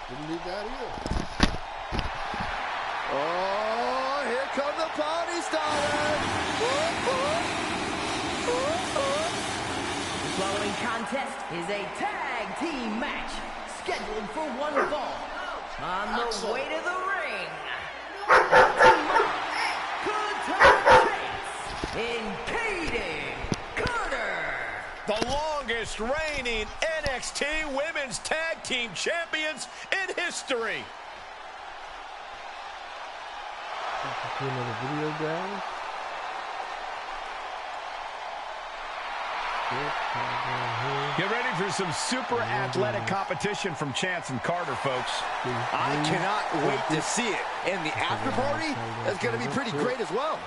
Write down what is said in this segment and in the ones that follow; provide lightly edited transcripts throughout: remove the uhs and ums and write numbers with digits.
Didn't need that either. Oh, here come the party starters. The following contest is a tag team match scheduled for one fall. On the way to the ring, team up, in Kaden Carter. The longest reigning NXT Women's Tag Team Champions in history. Another video, guys. Get ready for some super athletic competition from Chance and Carter, folks. I cannot wait to see it. And the after party is going to be pretty great as well.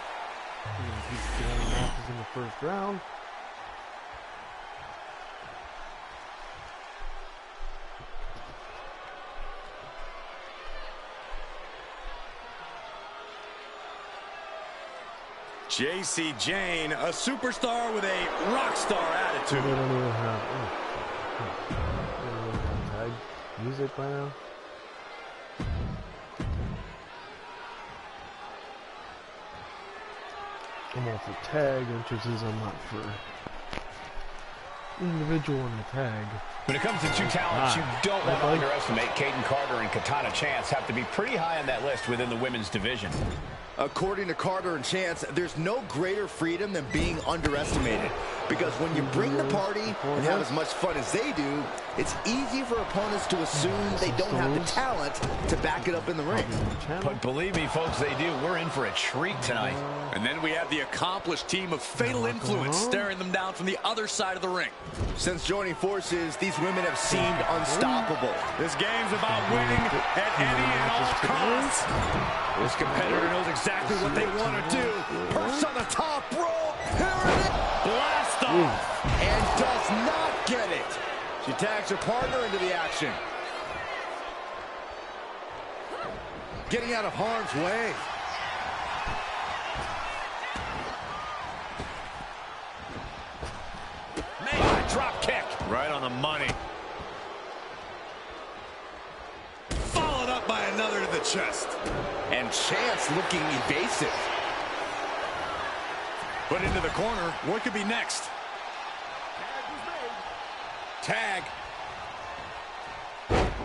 Matches in the first round. JC Jane, a superstar with a rock star attitude. They don't even have tag music by now. I'm all for tag entrances, I'm not for individual in the tag. When it comes to two talents, you don't want to underestimate. Kaden Carter and Katana Chance have to be pretty high on that list within the women's division. According to Carter and Chance, there's no greater freedom than being underestimated. Because when you bring the party and have as much fun as they do, it's easy for opponents to assume they don't have the talent to back it up in the ring. But believe me, folks, they do. We're in for a treat tonight. And then we have the accomplished team of Fatal Influence staring them down from the other side of the ring. Since joining forces, these women have seemed unstoppable. This game's about winning at any and all costs. This competitor knows exactly what they want to do. Perched on the top rope. Here it is. Blast off. And does not get it. She tags her partner into the action. Getting out of harm's way. Man, drop kick. Right on the money. Followed up by another to the chest. And Chance looking evasive. Put into the corner. What could be next? Tag.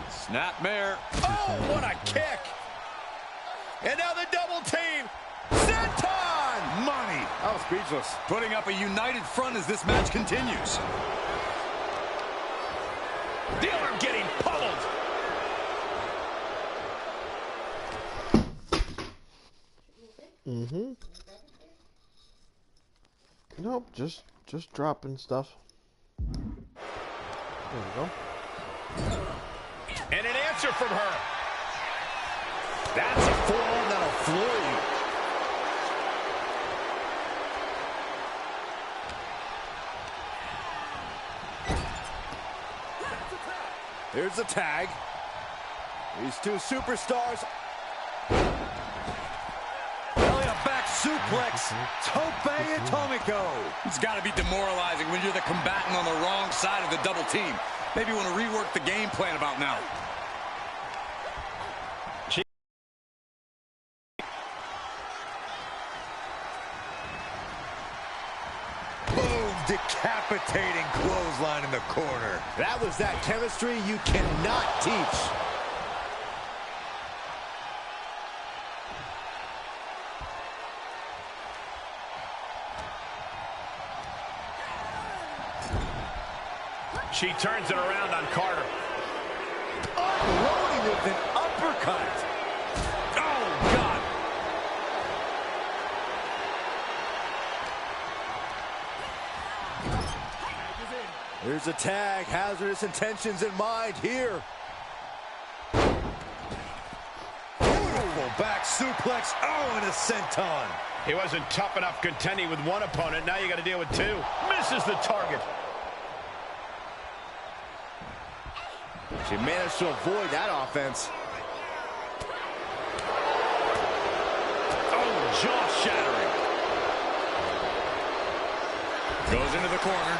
Snapmare. Oh, what a kick. And now the double team. Senton. Money. I was speechless. Putting up a united front as this match continues. Dealer getting pummeled. Nope, just dropping stuff. There we go. And an answer from her. That's a forearm that'll floor you. Here's the tag. These two superstars. Back suplex. Tope Atomico. It's got to be demoralizing when you're the combatant on the wrong side of the double team. Maybe you want to rework the game plan about now. Boom, decapitating clothesline in the corner. That was that chemistry you cannot teach. She turns it around on Carter. Unloading with an uppercut. Oh, God. Here's a tag. Hazardous intentions in mind here. Beautiful back suplex. Oh, and a senton. He wasn't tough enough contending with one opponent. Now you got to deal with two. Misses the target. She managed to avoid that offense. Oh, jaw-shattering. Goes into the corner.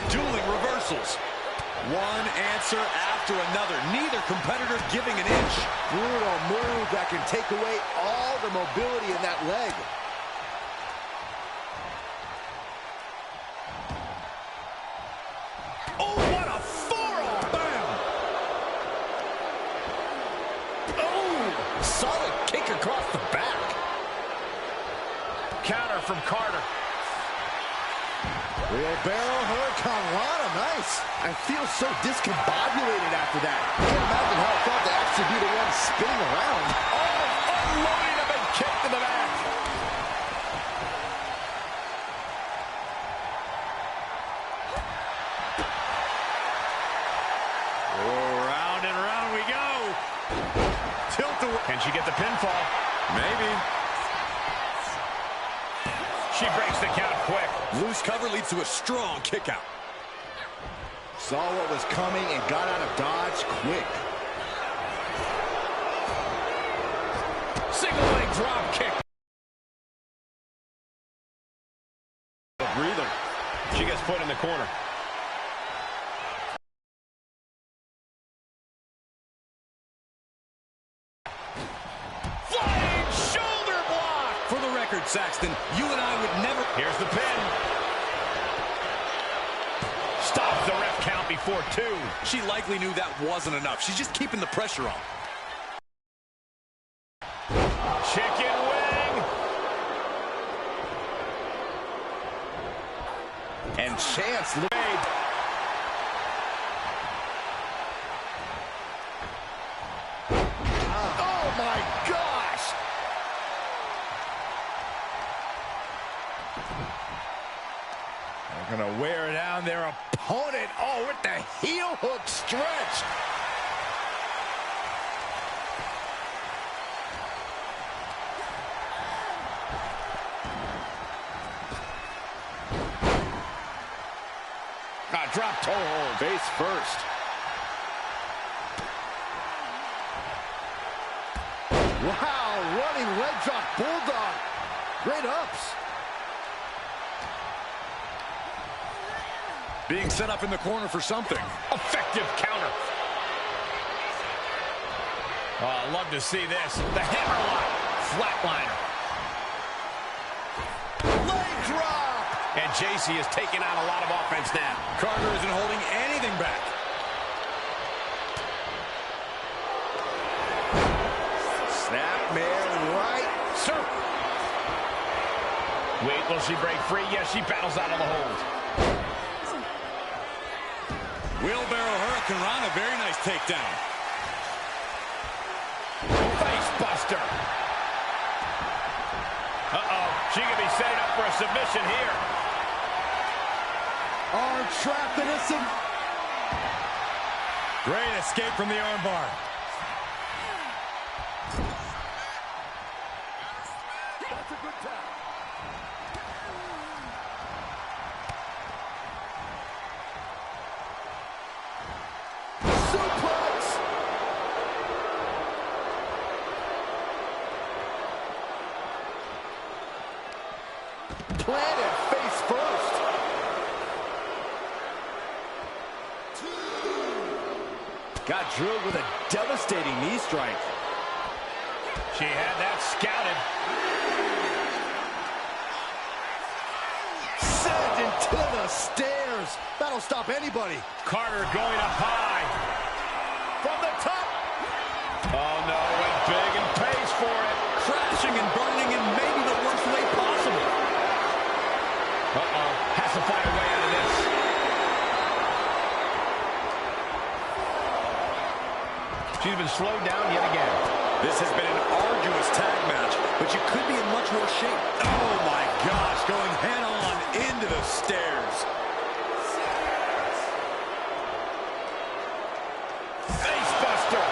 Dueling reversals. One answer after another. Neither competitor giving an inch. Brutal move that can take away all the mobility in that leg. Oh, what a forearm! Bam! Oh, solid kick across the back. Counter from Carter. Wheelbarrow Hurricanrana, nice. I feel so discombobulated after that. Can't imagine how it felt to actually be the one spinning around. Oh, unloading a big kick to the back. Oh, round and round we go. Tilt away. Can she get the pinfall? Maybe. She breaks the count quick. Loose cover leads to a strong kick out. Saw what was coming and got out of dodge quick. Single leg drop kick. A breather. She gets put in the corner. Flying shoulder block. For the record, Saxton, you and I would never... Here's the pin. Stops the ref count before 2. She likely knew that wasn't enough. She's just keeping the pressure on. Chicken wing. And Chance made. Oh my gosh! They're gonna wear down their opponent. Oh, with the heel hook stretch. Drop toe hold. Face first. Wow, running leg drop bulldog. Great ups. Being set up in the corner for something. Effective counter. Oh, I love to see this. The hammerlock. Flatliner. Leg drop. And JC is taking on a lot of offense now. Carter isn't holding anything back. Snapmare right. Sir. Wait, will she break free? Yes, she battles out of the hold. Wheelbarrow Hurricanrana, very nice takedown. Face buster. Uh-oh, she could be setting up for a submission here. Arm trap innocent. Great escape from the armbar. That's a good tap. Suplex. Planted face first. Got drilled with a devastating knee strike. She had that scouted. Sent into the stairs. That'll stop anybody. Carter going up high. From the top. Oh, no, went big and pays for it. Crashing and burning in maybe the worst way possible. Uh-oh, has to find a way out of this. She's been slowed down yet again. This has been an arduous tag match, but you could be in much more shape. Oh, my gosh, going head-on into the stairs. Facebuster.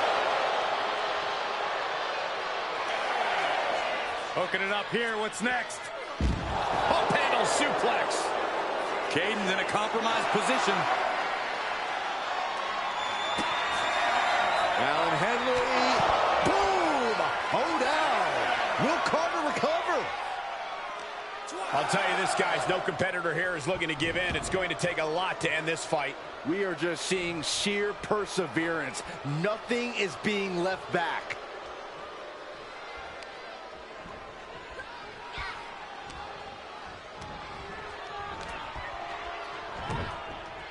Hooking it up here, what's next? Up handle suplex. Caden's in a compromised position. Alan Henley, boom, hold down. Will Carter recover? I'll tell you this, guys, no competitor here is looking to give in. It's going to take a lot to end this fight. We are just seeing sheer perseverance. Nothing is being left back.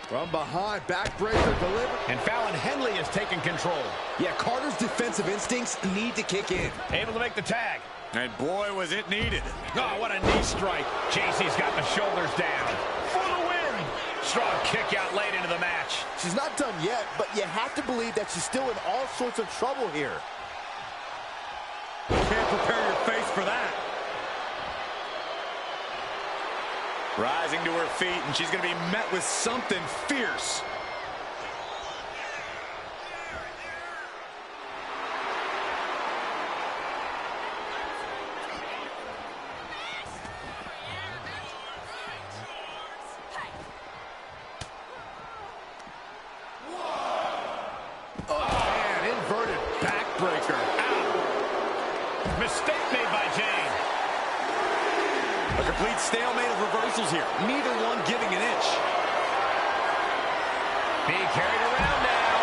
From behind, backbreaker delivered. And Fallon Henley has taken control. Yeah, Carter's defensive instincts need to kick in. Able to make the tag. And boy, was it needed. Oh, what a knee strike. JC's got the shoulders down. For the win. Strong kick out late into the match. She's not done yet, but you have to believe that she's still in all sorts of trouble here. Can't prepare your face for that. Rising to her feet, and she's going to be met with something fierce. Mistake made by Jane. A complete stalemate of reversals here. Neither one giving an inch. Being carried around now.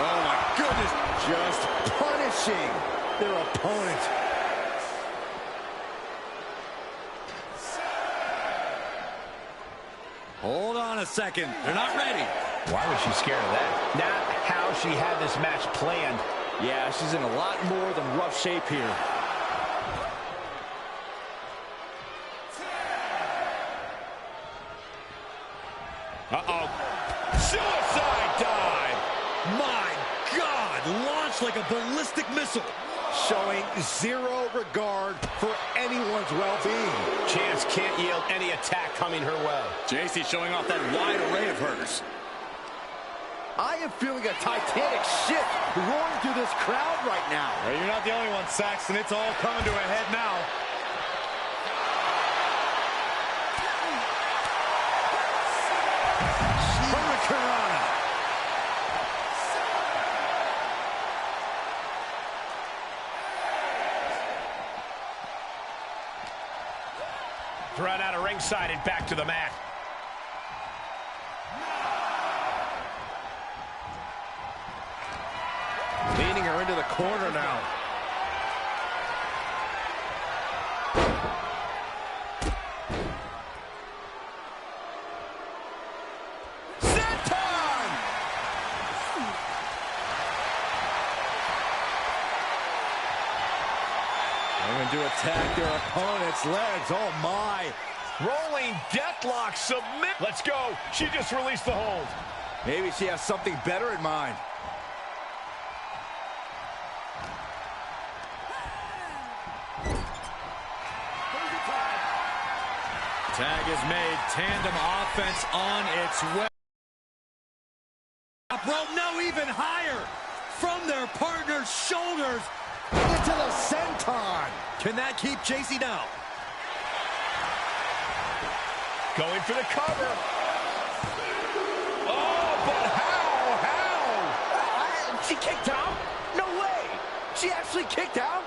Oh, my goodness. Just punishing their opponent. Hold on a second. They're not ready. Why was she scared of that? Not how she had this match planned. Yeah, she's in a lot more than rough shape here. Uh-oh. Suicide dive! My God! Launched like a ballistic missile. Showing zero regard for anyone's well-being. Chance can't yield any attack coming her way. JC showing off that wide array of hers. I am feeling a titanic shift roaring through this crowd right now. Well, you're not the only one, Saxton. It's all coming to a head now. Hurricanrana. Thrown out of ringside and back to the mat. Leading her into the corner now. Senton! Going to attack their opponent's legs. Oh, my. Rolling deathlock submit. Let's go. She just released the hold. Maybe she has something better in mind. Tag is made. Tandem offense on its way. Top rope, no, even higher. From their partner's shoulders. Into the senton. Can that keep JC down? Going for the cover. Oh, but how? She kicked out? No way. She actually kicked out?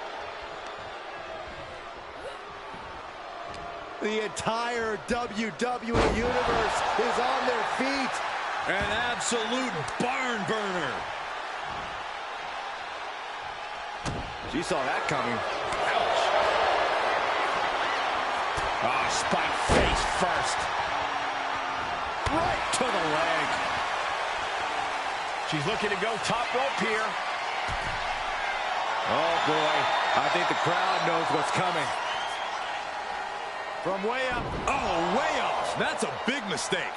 The entire WWE Universe is on their feet. An absolute barn burner. She saw that coming. Ouch. Ah, spike face first. Right to the leg. She's looking to go top rope here. Oh, boy. I think the crowd knows what's coming. From way up. Oh, way off. That's a big mistake.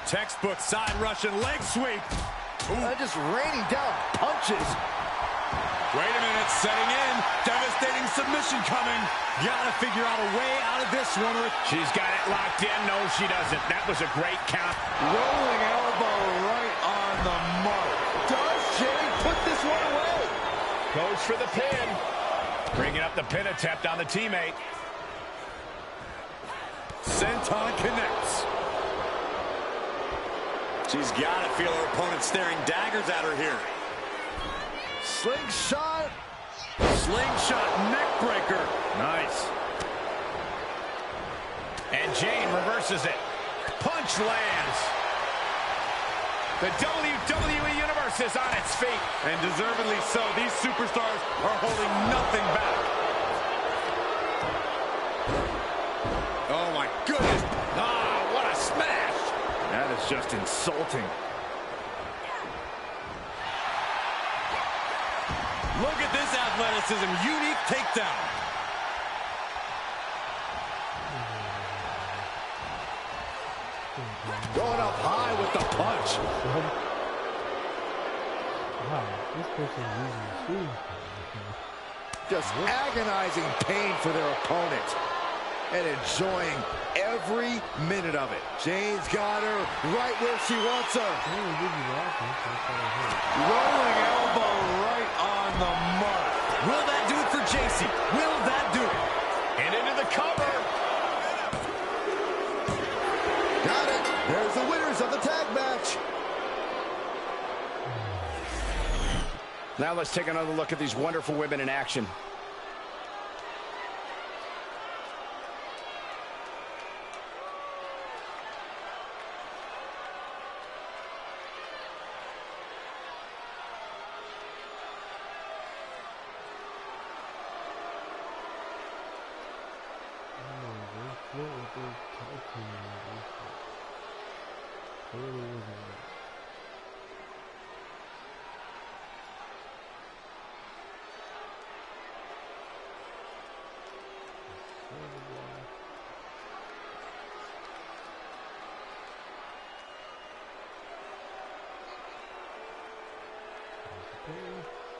Textbook side Russian leg sweep. Just raining down punches. Wait a minute, setting in. Devastating submission coming. Gotta figure out a way out of this one. She's got it locked in. No, she doesn't. That was a great count. Rolling elbow right on the mark. Does Jane put this one away? Goes for the pin. Bringing up the pin attempt on the teammate. Senton connects. She's got to feel her opponent staring daggers at her here. Slingshot. Slingshot neckbreaker. Nice. And Jane reverses it. Punch lands. The WWE Universe is on its feet. And deservedly so. These superstars are holding nothing back. Oh, my goodness. Ah, what a smash. That is just insulting. Look at this athleticism. Unique takedown. Going up high with the punch. Wow, this person's using the screen. Just agonizing pain for their opponent. And enjoying every minute of it. Jane's got her right where she wants her. Rolling elbow right on the mark. Will that do it for JC? Will that do it? And into the cover. Got it. There's the winners of the tag match. Now let's take another look at these wonderful women in action.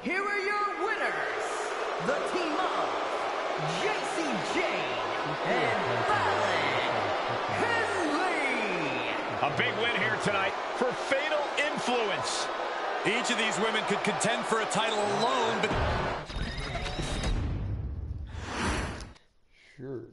Here are your winners, the team of JC Jane and Fallon Henley. A big win here tonight for Fatal Influence. Each of these women could contend for a title alone, but... Sure.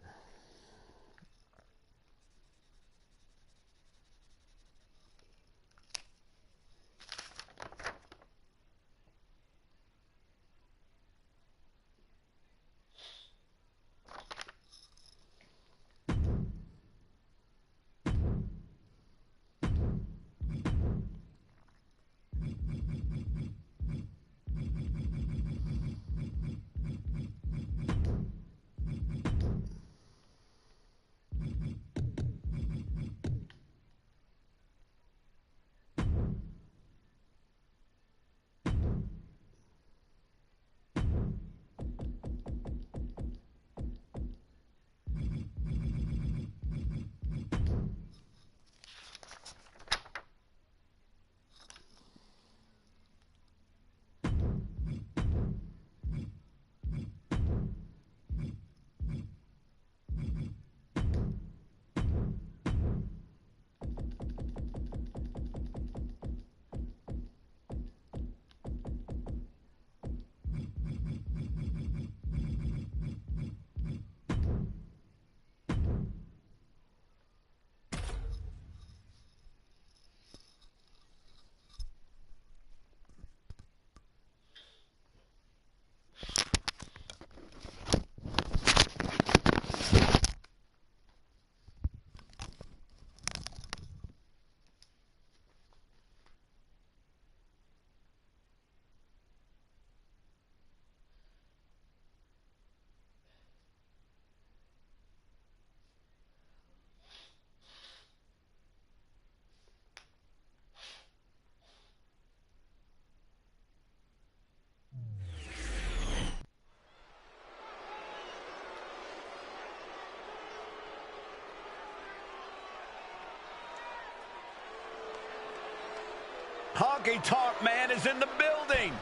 Honky Tonk Man is in the building.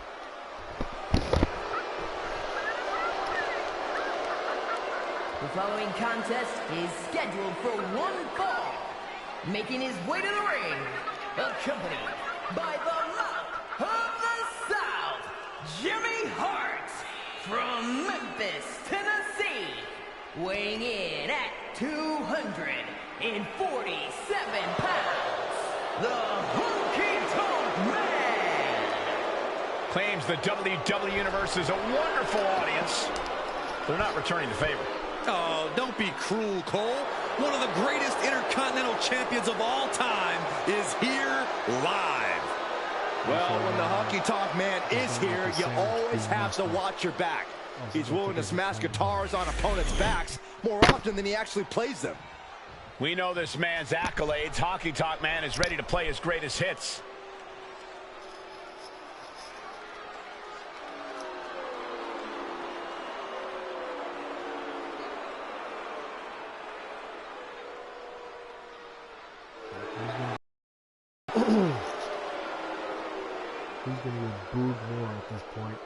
The following contest is scheduled for one fall. Making his way to the ring, accompanied by the Mouth of the South, Jimmy Hart, from Memphis, Tennessee, weighing in at 247 pounds, the Honky Tonk Man. Claims the WWE Universe is a wonderful audience. They're not returning the favor. Oh, don't be cruel, Cole. One of the greatest Intercontinental Champions of all time is here live. Well, when the Honky Tonk Man is here, you always have to watch your back. He's willing to smash guitars on opponents' backs more often than he actually plays them. We know this man's accolades. Honky Tonk Man is ready to play his greatest hits. He's gonna get booed more at this point.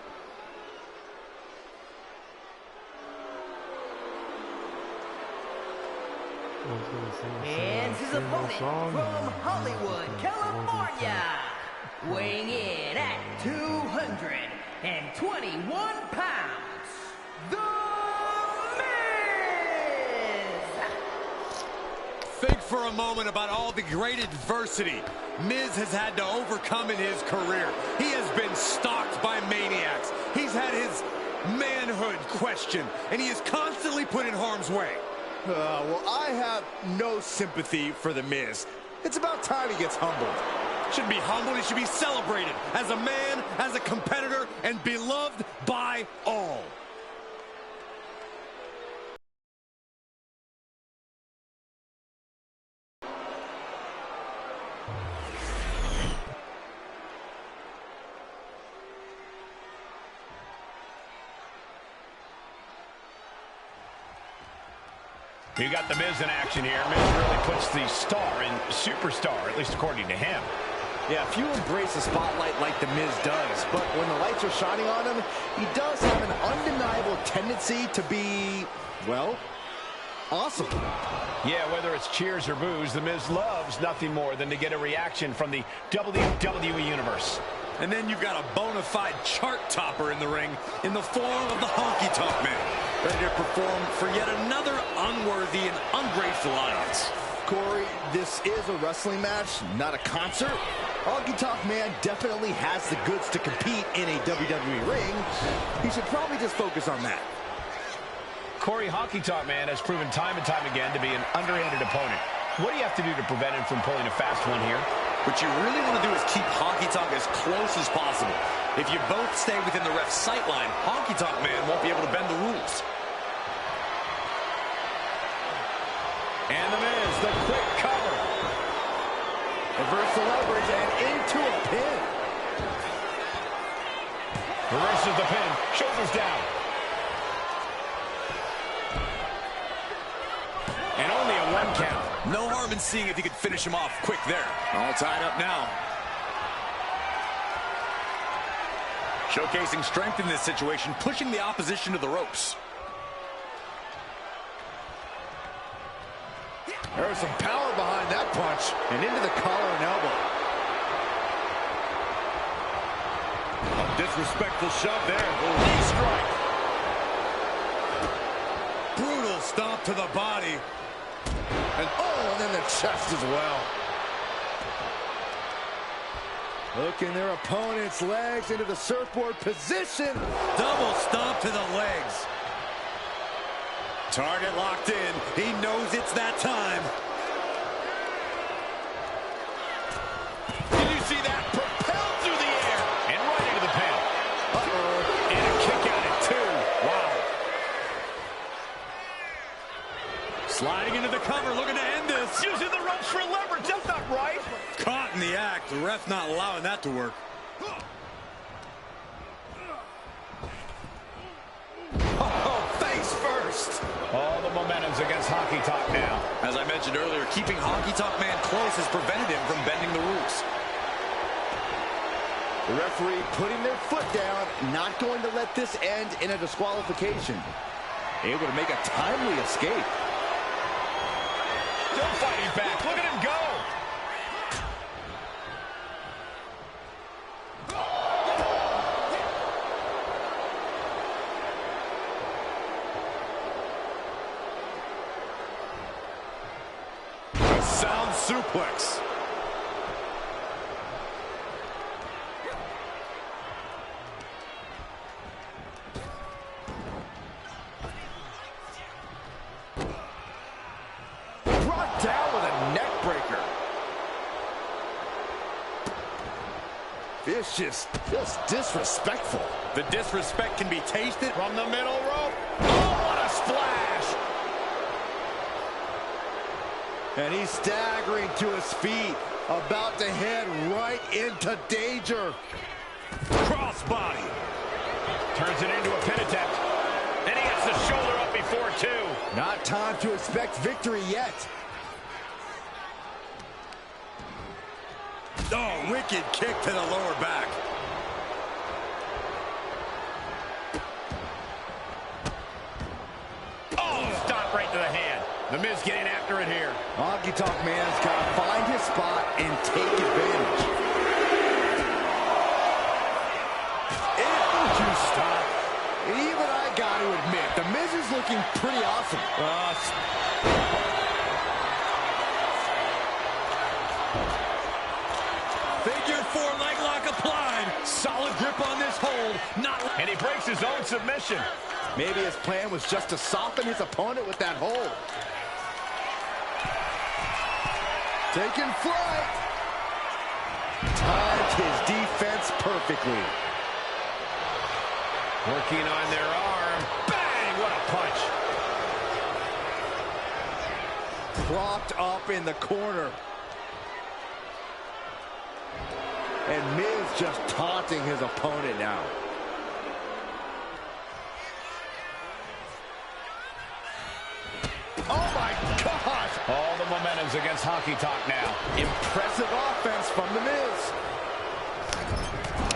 And his opponent from Hollywood, California, weighing in at 221 pounds, The Miz! Think for a moment about all the great adversity Miz has had to overcome in his career. He has been stalked by maniacs. He's had his manhood questioned, and he is constantly put in harm's way. Well, I have no sympathy for The Miz. It's about time he gets humbled. Shouldn't be humbled, he should be celebrated as a man, as a competitor, and beloved by all. You got the Miz in action here. Miz really puts the star in superstar, at least according to him. Yeah, few embrace the spotlight like The Miz does, but when the lights are shining on him, he does have an undeniable tendency to be, well, awesome. Yeah, whether it's cheers or boos, The Miz loves nothing more than to get a reaction from the WWE Universe. And then you've got a bona fide chart topper in the ring in the form of the Honky Tonk Man, ready to perform for yet another unworthy and ungrateful audience. Corey, this is a wrestling match, not a concert. Honky Tonk Man definitely has the goods to compete in a WWE ring. He should probably just focus on that. Corey, Honky Tonk Man has proven time and time again to be an underhanded opponent. What do you have to do to prevent him from pulling a fast one here? What you really want to do is keep Honky Tonk as close as possible. If you both stay within the ref's sight line, Honky Tonk Man won't be able to bend the rules. And The Miz, the quick cover. Reverse the leverage and into a pin. Reverses the pin, shoulders down. And only a 1 count. No harm in seeing if you could finish him off quick there. All tied up now. Showcasing strength in this situation, pushing the opposition to the ropes. There's some power behind that punch and into the collar and elbow. A disrespectful shove there. Knee strike. Brutal stomp to the body. And then the chest as well. Hooking their opponent's legs into the surfboard position. Double stomp to the legs. Target locked in. He knows it's that time. Did you see that? Propelled through the air and right into the pin. And a kick out at 2. Wow. Sliding into the cover, looking to end this. Using the ropes for leverage. That's not right. Caught in the act. The ref not allowing that to work. Oh, face first. All the momentum's against Honky Tonk now. As I mentioned earlier, keeping Honky Tonk Man close has prevented him from bending the rules. The referee putting their foot down, not going to let this end in a disqualification. Able to make a timely escape. Still fighting back. Look at him go. A sound suplex. Brought down with a neck breaker. Vicious, just disrespectful. The disrespect can be tasted from the middle rope. Oh, what a splash! And he's staggering to his feet, about to head right into danger. Crossbody. Turns it into a pin attempt. And he gets the shoulder up before two. Not time to expect victory yet. Oh, wicked kick to the lower back. Oh, stop right to the hand. The Miz getting after it here. Honky Tonk Man's got to find his spot and take advantage. If you stop, even I got to admit, the Miz is looking pretty awesome. Figure four leg lock applied. Solid grip on this hold. And he breaks his own submission. Maybe his plan was just to soften his opponent with that hold. Taking flight. Timed his defense perfectly. Working on their arm. Bang! What a punch. Propped up in the corner. And Miz just taunting his opponent now. Oh my gosh! All the momentum's against Honky Tonk now. Impressive offense from the Miz.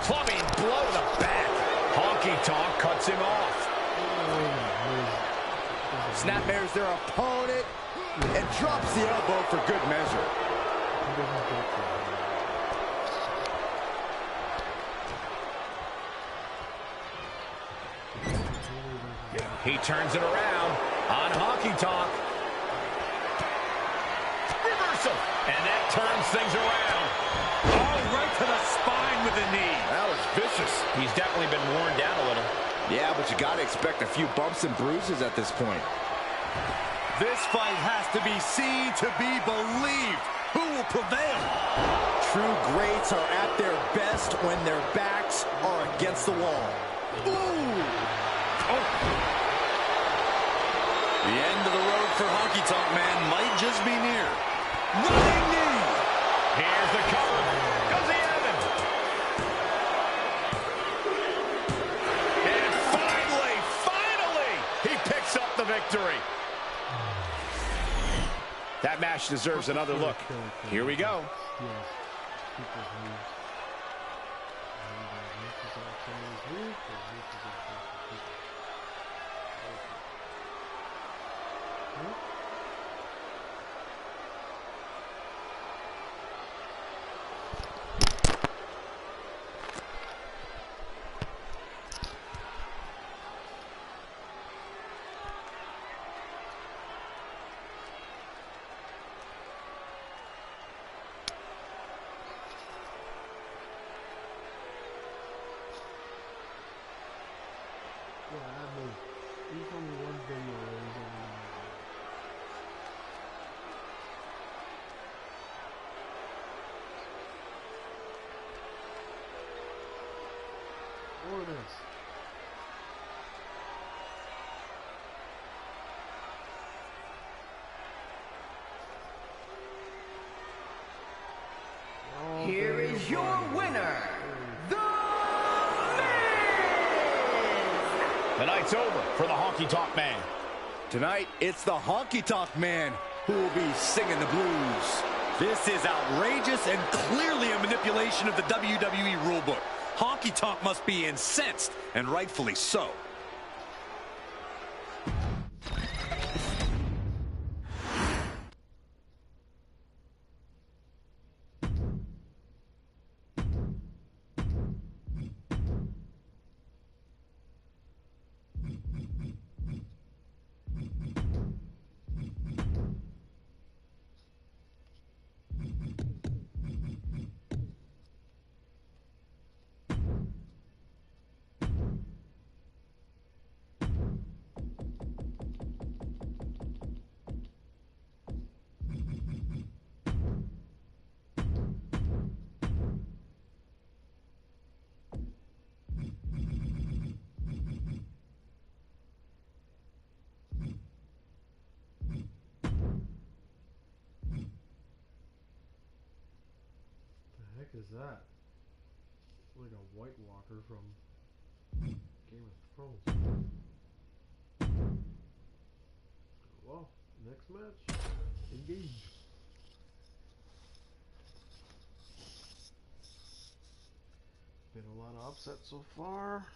Clubbing blow to the back. Honky Tonk cuts him off. Snapmares their opponent and drops the elbow for good measure. He turns it around on Honky Tonk. Reversal. And that turns things around. Oh, right to the spine with the knee. That was vicious. He's definitely been worn down a little. Yeah, but you got to expect a few bumps and bruises at this point. This fight has to be seen to be believed. Who will prevail? True greats are at their best when their backs are against the wall. Ooh! Oh. The end of the road for Honky Tonk Man might just be near. Running knee. Here's the cover. Goes the Evans. And finally, he picks up the victory. That match deserves another look. Here we go. There's only one video where he's only or this. Here is your winner, The The night's over for the Honky Tonk Man. Tonight, it's the Honky Tonk Man who will be singing the blues. This is outrageous and clearly a manipulation of the WWE rulebook. Honky Tonk must be incensed, and rightfully so. is that? Like a White Walker from Game of Thrones. Well, next match. Engage. Been a lot of upsets so far.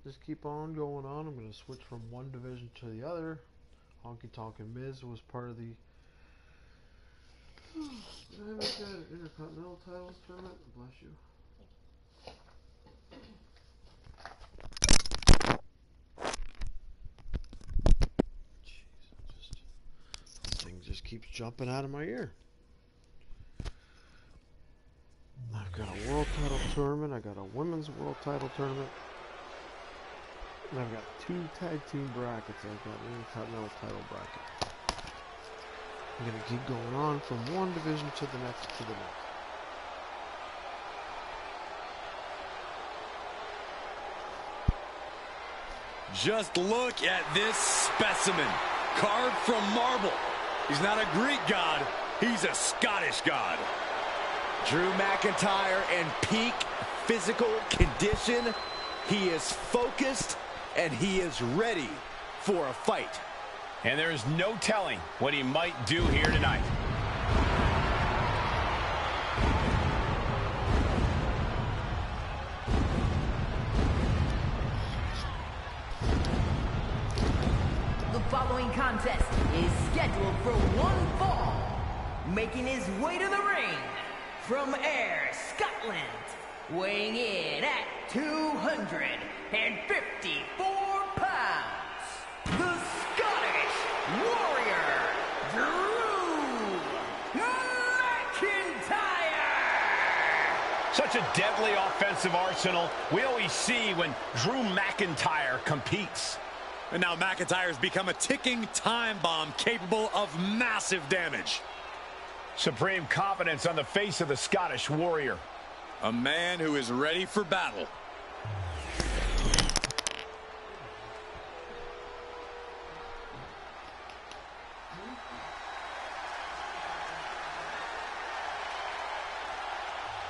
Just keep on going on. I'm going to switch from one division to the other. Honky Tonk and Miz was part of the Intercontinental Titles tournament. Bless you. Jeez, this thing just keeps jumping out of my ear. I've got a world title tournament. I got a women's world title tournament. And I've got 2 tag team brackets. I've got an Intercontinental title bracket. I'm going to keep going on from one division to the next to the next. Just look at this specimen. Carved from marble. He's not a Greek god. He's a Scottish god. Drew McIntyre in peak physical condition. He is focused and he is ready for a fight. And there is no telling what he might do here tonight. The following contest is scheduled for one fall. Making his way to the ring from Ayr, Scotland, weighing in at 254 pounds, the Scottish Warrior, Drew McIntyre! Such a deadly offensive arsenal we always see when Drew McIntyre competes. And now McIntyre's become a ticking time bomb capable of massive damage. Supreme confidence on the face of the Scottish Warrior. A man who is ready for battle.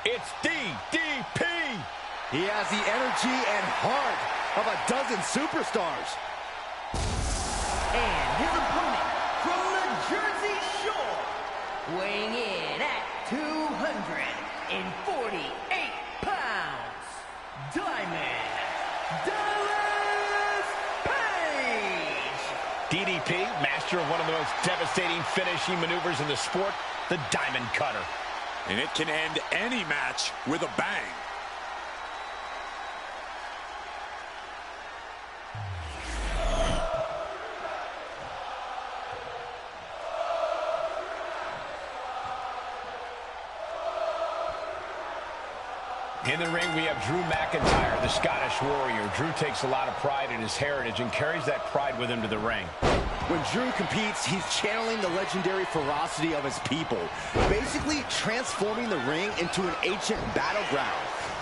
It's DDP! He has the energy and heart of a dozen superstars. And his opponent from the Jersey Shore, weighing in at 248 pounds, Diamond Dallas Page! DDP, master of one of the most devastating finishing maneuvers in the sport, the Diamond Cutter. And it can end any match with a bang. In the ring, we have Drew McIntyre, the Scottish Warrior. Drew takes a lot of pride in his heritage and carries that pride with him to the ring. When Drew competes, he's channeling the legendary ferocity of his people, basically transforming the ring into an ancient battleground.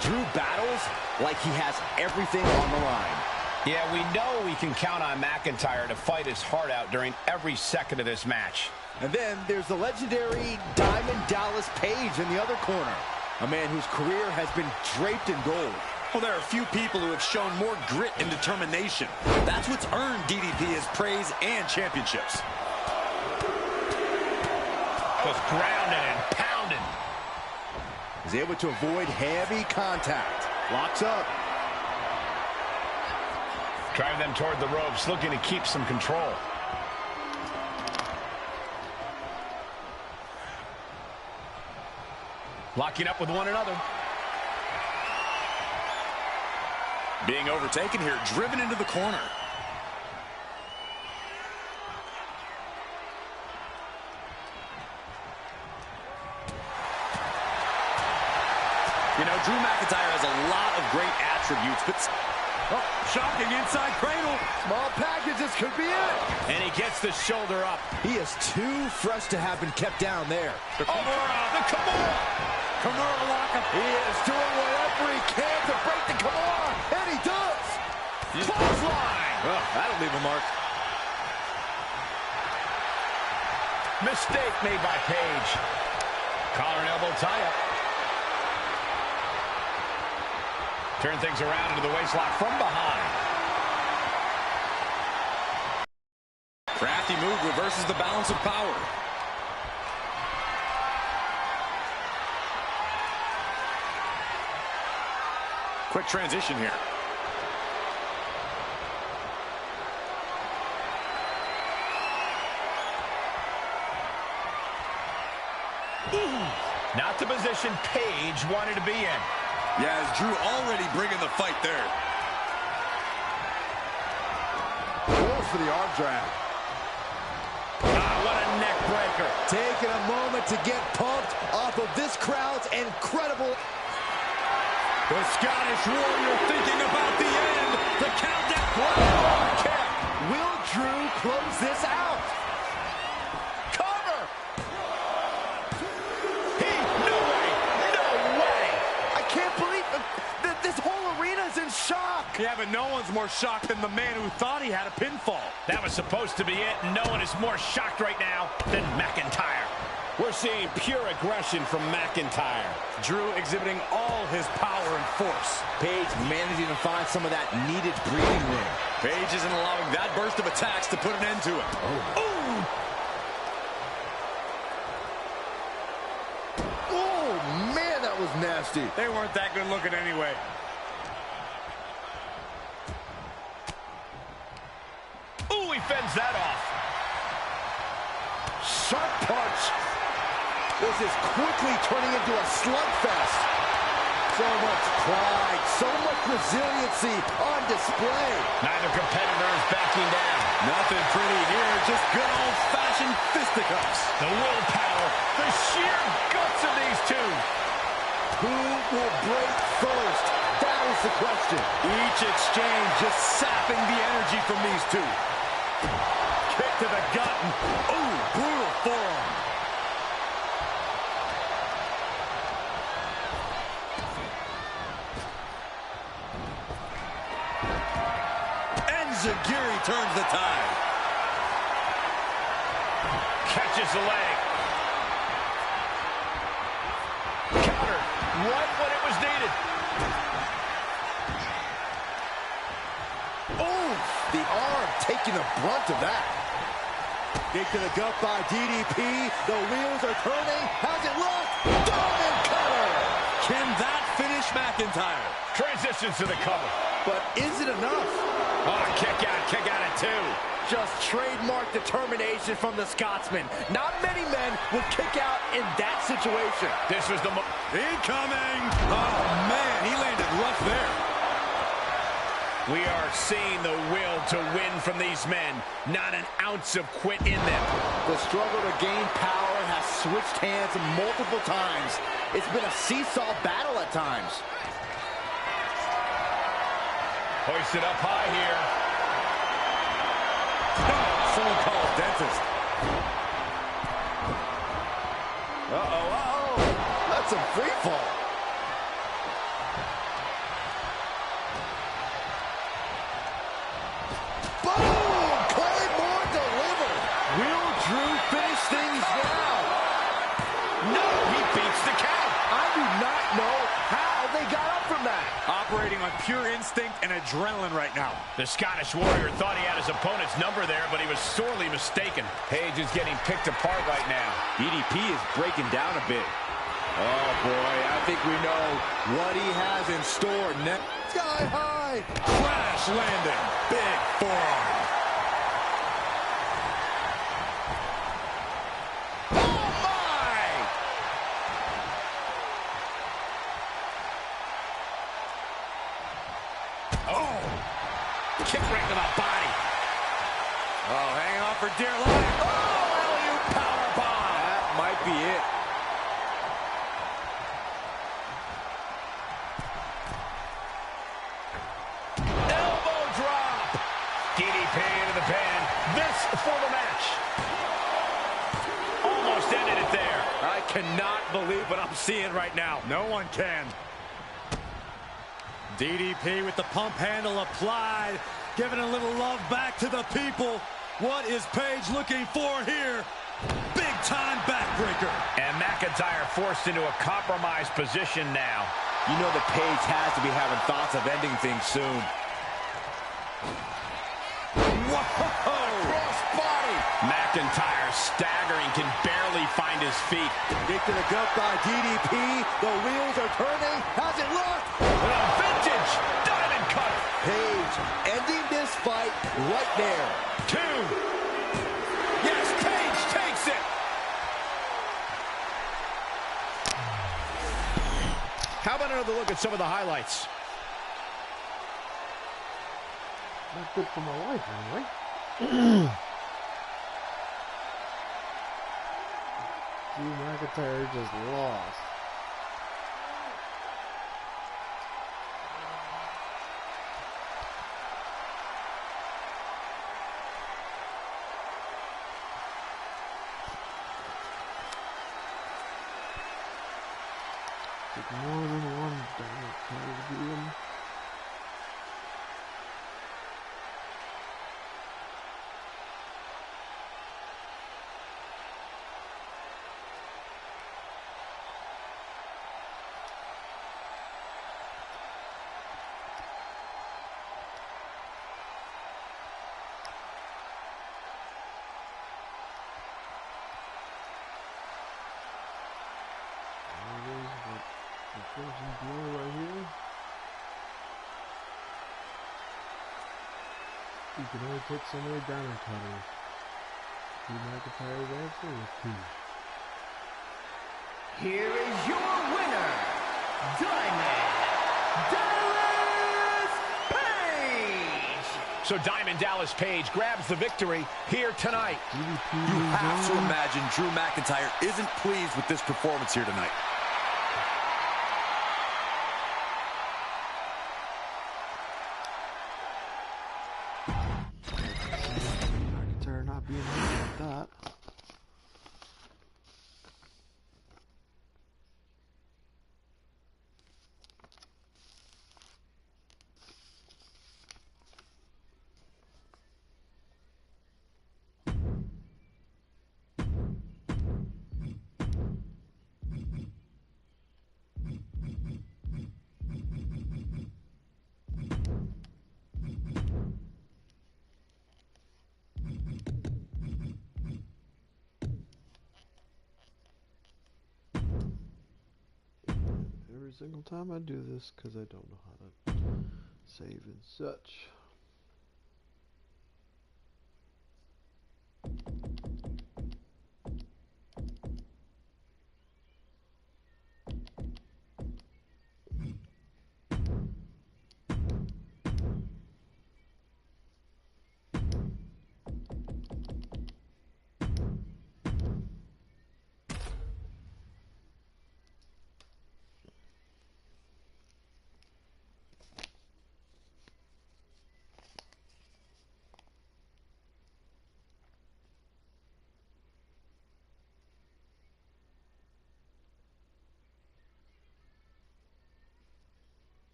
Drew battles like he has everything on the line. Yeah, we know we can count on McIntyre to fight his heart out during every second of this match. And then there's the legendary Diamond Dallas Page in the other corner, a man whose career has been draped in gold. Well, there are few people who have shown more grit and determination. That's what's earned DDP his praise and championships. Just grounded and pounded. He's able to avoid heavy contact. Locks up. Drive them toward the ropes, looking to keep some control. Locking up with one another. Being overtaken here, driven into the corner. You know, Drew McIntyre has a lot of great attributes, but shocking inside cradle. Small packages could be it. And he gets the shoulder up. He is too fresh to have been kept down there. The Kimura. Kimura lockup. He is doing whatever he can to break the Kimura, and he does. Clothesline. Oh, that'll leave a mark. Mistake made by Page. Collar and elbow tie-up. Turn things around into the waistlock from behind. Crafty move reverses the balance of power. Quick transition here. Not the position Paige wanted to be in. Yeah, as Drew already bringing the fight there. Goes for the arm drag. What a neck breaker. Taking a moment to get pumped off of this crowd's incredible. The Scottish Warrior thinking about the end. The countdown. Wow. Kick. Will Drew close this out? Cover! No way. No way. I can't believe that this whole arena is in shock. Yeah, but no one's more shocked than the man who thought he had a pinfall. That was supposed to be it, and no one is more shocked right now than McIntyre. We're seeing pure aggression from McIntyre. Drew exhibiting all his power and force. Paige managing to find some of that needed breathing room. Paige isn't allowing that burst of attacks to put an end to it. Oh, man, that was nasty. They weren't that good looking anyway. Ooh, he fends that off. Sharp punch. This is quickly turning into a slugfest. So much pride, so much resiliency on display. Neither competitor is backing down. Nothing pretty here, just good old-fashioned fisticuffs. The willpower, the sheer guts of these two. Who will break first? That is the question. Each exchange just sapping the energy from these two. Kick to the gut. Ooh, brutal forearm. Zagiri turns the tide. Catches the leg. Counter. Right when it was needed. Oh, the arm taking the brunt of that. Kick to the gut by DDP. The wheels are turning. How's it look? Diamond cutter. Can that finish McIntyre? Transitions to the cover. But is it enough? Oh, kick out at two. Just trademark determination from the Scotsman. Not many men would kick out in that situation. This was the incoming. Oh, man, he landed rough there. We are seeing the will to win from these men. Not an ounce of quit in them. The struggle to gain power has switched hands multiple times. It's been a seesaw battle at times. Hoisted up high here. Someone call a dentist. Uh-oh. That's a free fall. Boom! Claymore delivered. Will Drew finish things now? No, he beats the count. I do not know how they got up from that. Operating on pure instinct and adrenaline right now. The Scottish Warrior thought he had his opponent's number there, but he was sorely mistaken. Paige is getting picked apart right now. DDP is breaking down a bit. Oh, boy, I think we know what he has in store next. Sky high. Crash landing. Big forearm. Kick right to the body. Oh, hanging on for dear life. Oh, alley-oop powerbomb. That might be it. Elbow drop. DDP into the pin. This for the match. Almost ended it there. I cannot believe what I'm seeing right now. No one can. DDP with the pump handle applied, giving a little love back to the people. What is Paige looking for here? Big-time backbreaker. And McIntyre forced into a compromised position now. You know that Paige has to be having thoughts of ending things soon. Whoa! Crossbody! McIntyre staggering, can barely find his feet. Kick to the gut by DDP. The wheels are turning. How's it look? With a vintage diamond cutter. Paige ending this fight right there. 2. Yes, Paige takes it. How about another look at some of the highlights? Not good for my life, anyway. Drew McIntyre just lost. Took more than one diamond cutter to beat him. Right here. You can only take so many diamond cutters. Drew McIntyre's answer is 2. Here is your winner, Diamond Dallas Page. So Diamond Dallas Page grabs the victory here tonight. You have to imagine Drew McIntyre isn't pleased with this performance here tonight. McIntyre not being happy with that. Every single time I do this because I don't know how to save and such.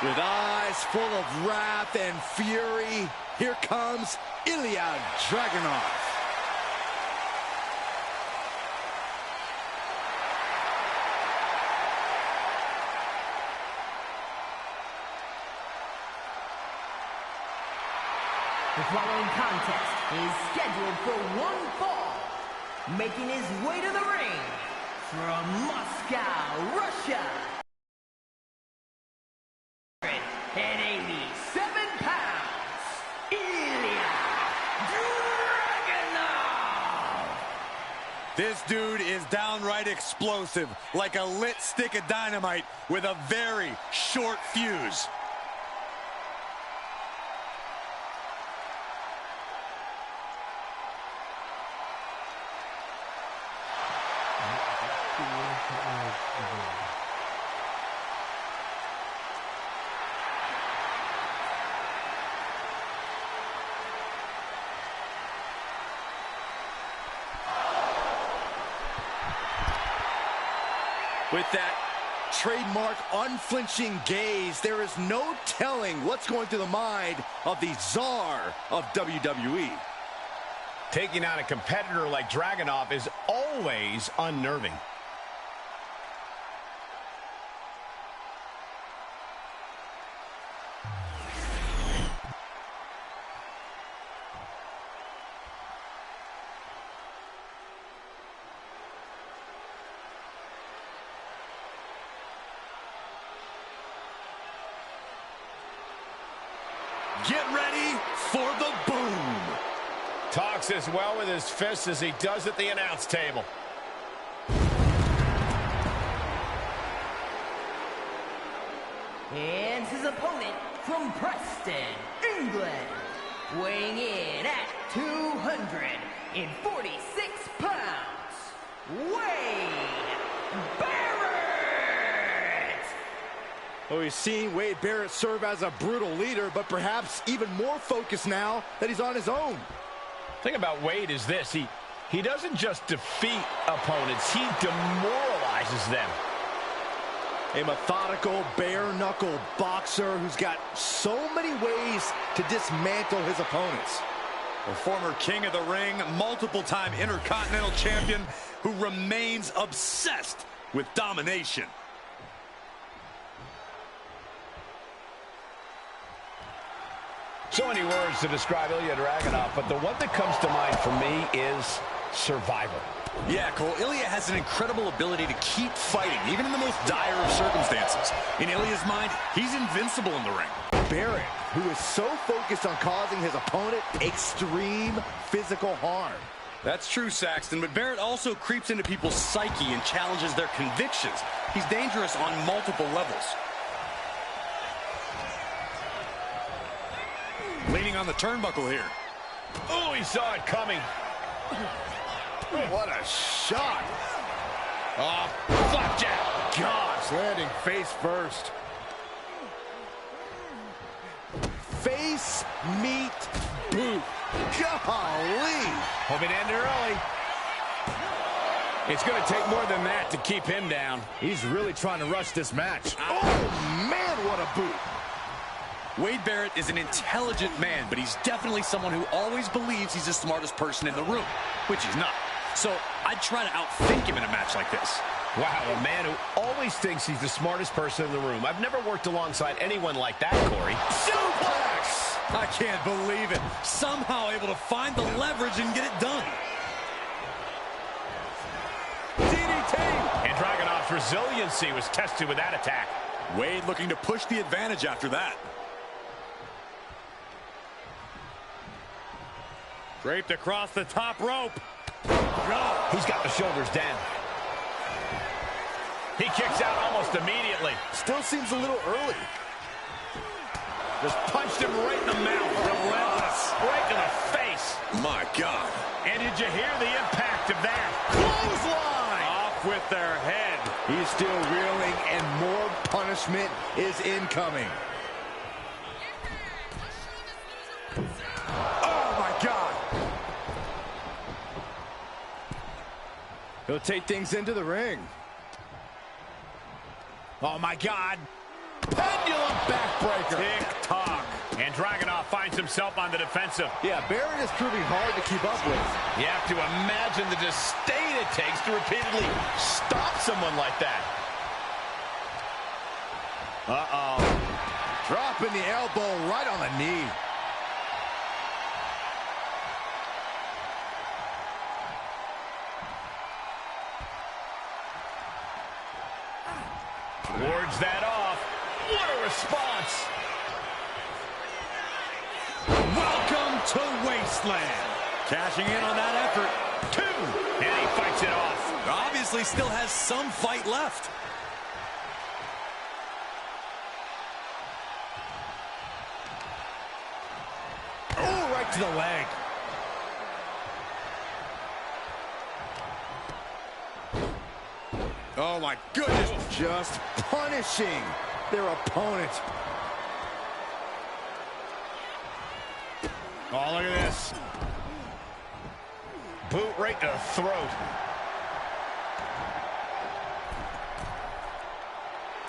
With eyes full of wrath and fury, here comes Ilya Dragunov. The following contest is scheduled for one fall. Making his way to the ring from Moscow, Russia. At 87 pounds, Ilya Dragunov. This dude is downright explosive, like a lit stick of dynamite with a very short fuse. With that trademark unflinching gaze, there is no telling what's going through the mind of the czar of WWE. Taking on a competitor like Dragunov is always unnerving. Get ready for the boom. Talks as well with his fists as he does at the announce table. And his opponent from Preston, England, weighing in at 246 pounds, Wade Barrett! Well, we've seen Wade Barrett serve as a brutal leader, but perhaps even more focused now that he's on his own. The thing about Wade is this, he doesn't just defeat opponents, he demoralizes them. A methodical, bare-knuckle boxer who's got so many ways to dismantle his opponents. A former king of the ring, multiple-time Intercontinental Champion who remains obsessed with domination. So many words to describe Ilya Dragunov, but the one that comes to mind for me is survival. Yeah, Cole, Ilya has an incredible ability to keep fighting, even in the most dire of circumstances. In Ilya's mind, he's invincible in the ring. Barrett, who is so focused on causing his opponent extreme physical harm. That's true, Saxton, but Barrett also creeps into people's psyche and challenges their convictions. He's dangerous on multiple levels. Leaning on the turnbuckle here. Oh, he saw it coming. What a shot. Oh, flapjack. Gosh, landing face first. Face, meet, boot. Golly. Hope it ended early. It's going to take more than that to keep him down. He's really trying to rush this match. Oh, man, what a boot. Wade Barrett is an intelligent man, but he's definitely someone who always believes he's the smartest person in the room, which he's not. So I'd try to outthink him in a match like this. Wow, a man who always thinks he's the smartest person in the room. I've never worked alongside anyone like that, Corey. Suplex! I can't believe it. Somehow able to find the leverage and get it done. DDT! And Dragunov's resiliency was tested with that attack. Wade looking to push the advantage after that. Draped across the top rope. Oh, he's got the shoulders down. He kicks out almost immediately. Still seems a little early. Just punched him right in the mouth. Relentless. Right to the face. My God. And did you hear the impact of that? Clothesline! Off with their head. He's still reeling, and more punishment is incoming. Oh, my God. He'll take things into the ring. Oh, my God. Pendulum backbreaker. Tick-tock. And Dragunov finds himself on the defensive. Yeah, Barrett is proving hard to keep up with. You have to imagine the disdain it takes to repeatedly stop someone like that. Uh-oh. Dropping the elbow right on the knee. Wards that off. What a response. Welcome to Wasteland. Cashing in on that effort. 2. And he fights it off. Obviously still has some fight left. Oh, right to the leg. Oh, my goodness. Just punishing their opponent. Oh, look at this. Boot right to the throat.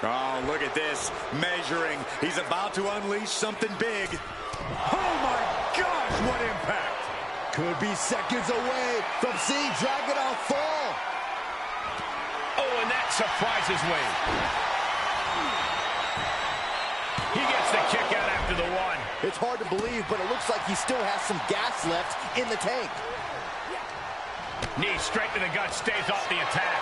Oh, look at this. Measuring. He's about to unleash something big. Oh, my gosh, what impact. Could be seconds away from seeing Dragunov fall. Oh, and that surprises Wade. He gets the kick out after the one. It's hard to believe, but it looks like he still has some gas left in the tank. Knee straight to the gut, stays off the attack.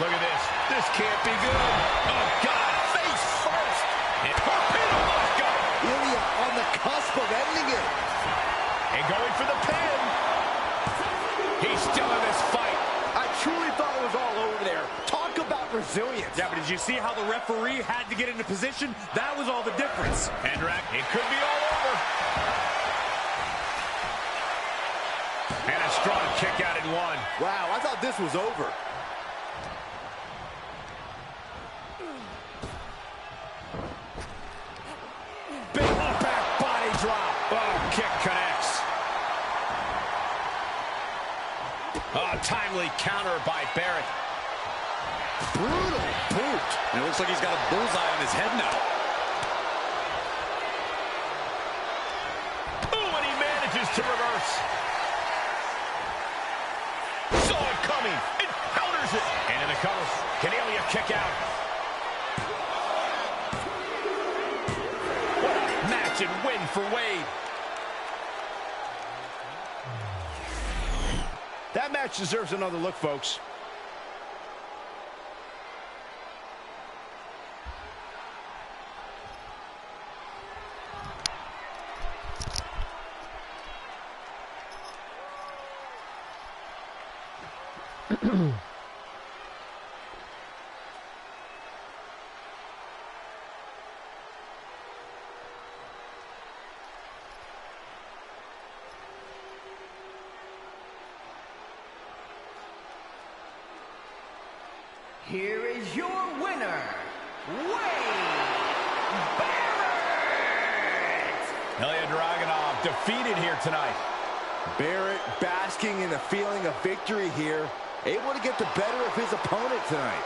Look at this. This can't be good. Oh, God. Face first. And torpedo must go. Ilya on the cusp of ending it. And going for the pin. He's still in this fight. I truly thought it was all over there. Talk about resilience. Yeah, but did you see how the referee had to get into position? That was all the difference. Hendrak, it could be all over. And a strong kick out in one. Wow, I thought this was over. Big back body drop. Oh, kick connects. Oh, timely counter by Barrett. Brutal boot. And it looks like he's got a bullseye on his head now. Ooh, and he manages to reverse. Saw it coming. It counters it. And in the cover. Can Ilya kick out? What a match and win for Wade. That match deserves another look, folks. Here is your winner, Wade Barrett! Ilya Dragunov defeated here tonight. Barrett basking in the feeling of victory here, able to get the better of his opponent tonight.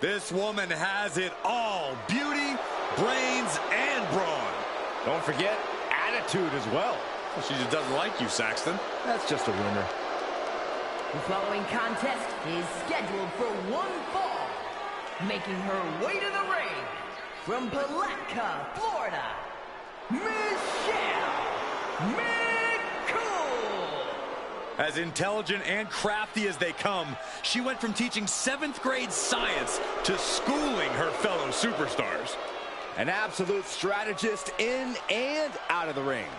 This woman has it all. Beauty, brains, and brawn. Don't forget attitude as well. She just doesn't like you, Saxton. That's just a rumor. The following contest is scheduled for one fall. Making her way to the ring from Palatka, Florida, Michelle McCool. As intelligent and crafty as they come, she went from teaching 7th grade science to schooling her fellow superstars. An absolute strategist in and out of the ring.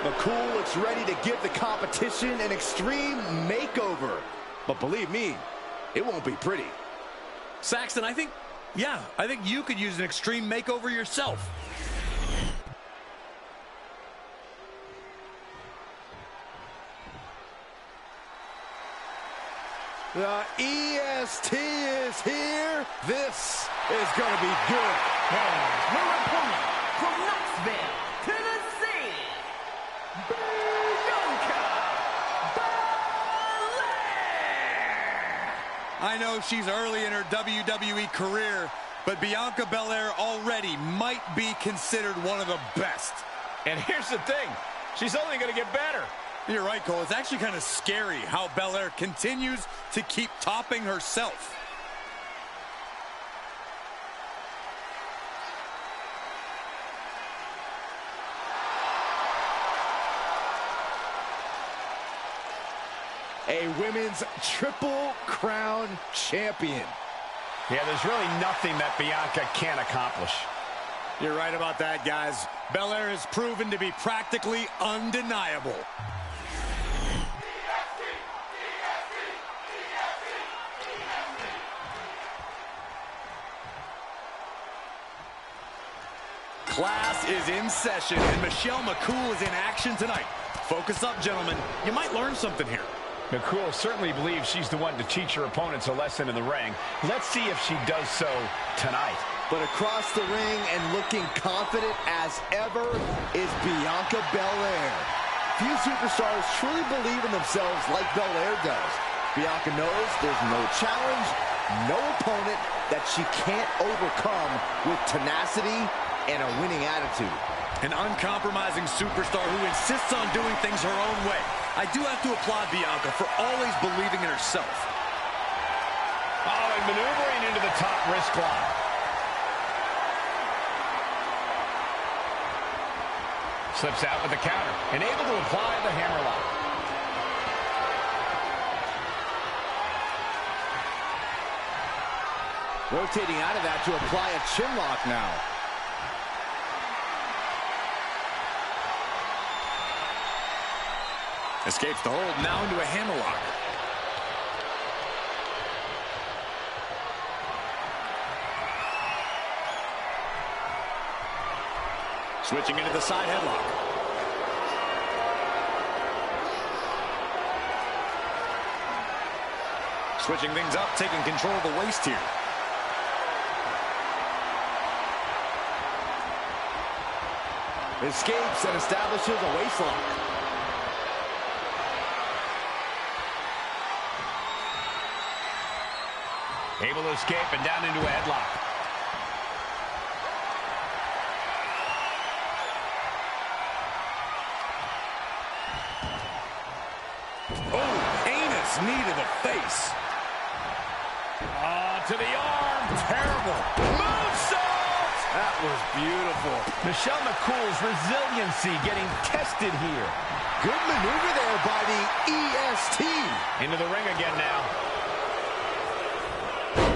McCool looks ready to give the competition an extreme makeover. But believe me, it won't be pretty. Saxton, I think you could use an extreme makeover yourself. The EST is here. This is going to be good. And her opponent from Knoxville, Tennessee, Bianca Belair. I know she's early in her WWE career, but Bianca Belair already might be considered one of the best. And here's the thing, she's only going to get better. You're right, Cole. It's actually kind of scary how Belair continues to keep topping herself. A women's Triple Crown champion. Yeah, there's really nothing that Bianca can't accomplish. You're right about that, guys. Belair has proven to be practically undeniable. Class is in session, and Michelle McCool is in action tonight. Focus up, gentlemen. You might learn something here. McCool certainly believes she's the one to teach her opponents a lesson in the ring. Let's see if she does so tonight. But across the ring and looking confident as ever is Bianca Belair. Few superstars truly believe in themselves like Belair does. Bianca knows there's no challenge, no opponent that she can't overcome with tenacity and a winning attitude. An uncompromising superstar who insists on doing things her own way. I do have to applaud Bianca for always believing in herself. Oh, and maneuvering into the top wrist lock. Slips out with the counter and able to apply the hammerlock. Rotating out of that to apply a chinlock now. Escapes the hold, now into a hammerlock. Switching into the side headlock. Switching things up, taking control of the waist here. Escapes and establishes a waistlock. Able to escape and down into a headlock. Oh, heinous knee to the face. To the arm. Terrible. Moonsault! That was beautiful. Michelle McCool's resiliency getting tested here. Good maneuver there by the EST. Into the ring again now.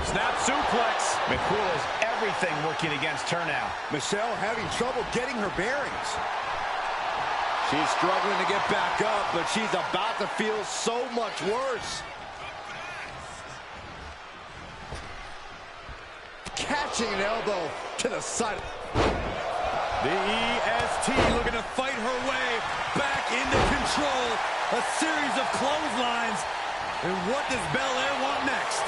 Snap suplex. McCool has everything working against her now. Michelle having trouble getting her bearings. She's struggling to get back up, but she's about to feel so much worse. Catching an elbow to the side. The EST looking to fight her way back into control. A series of clotheslines. And what does Belair want next?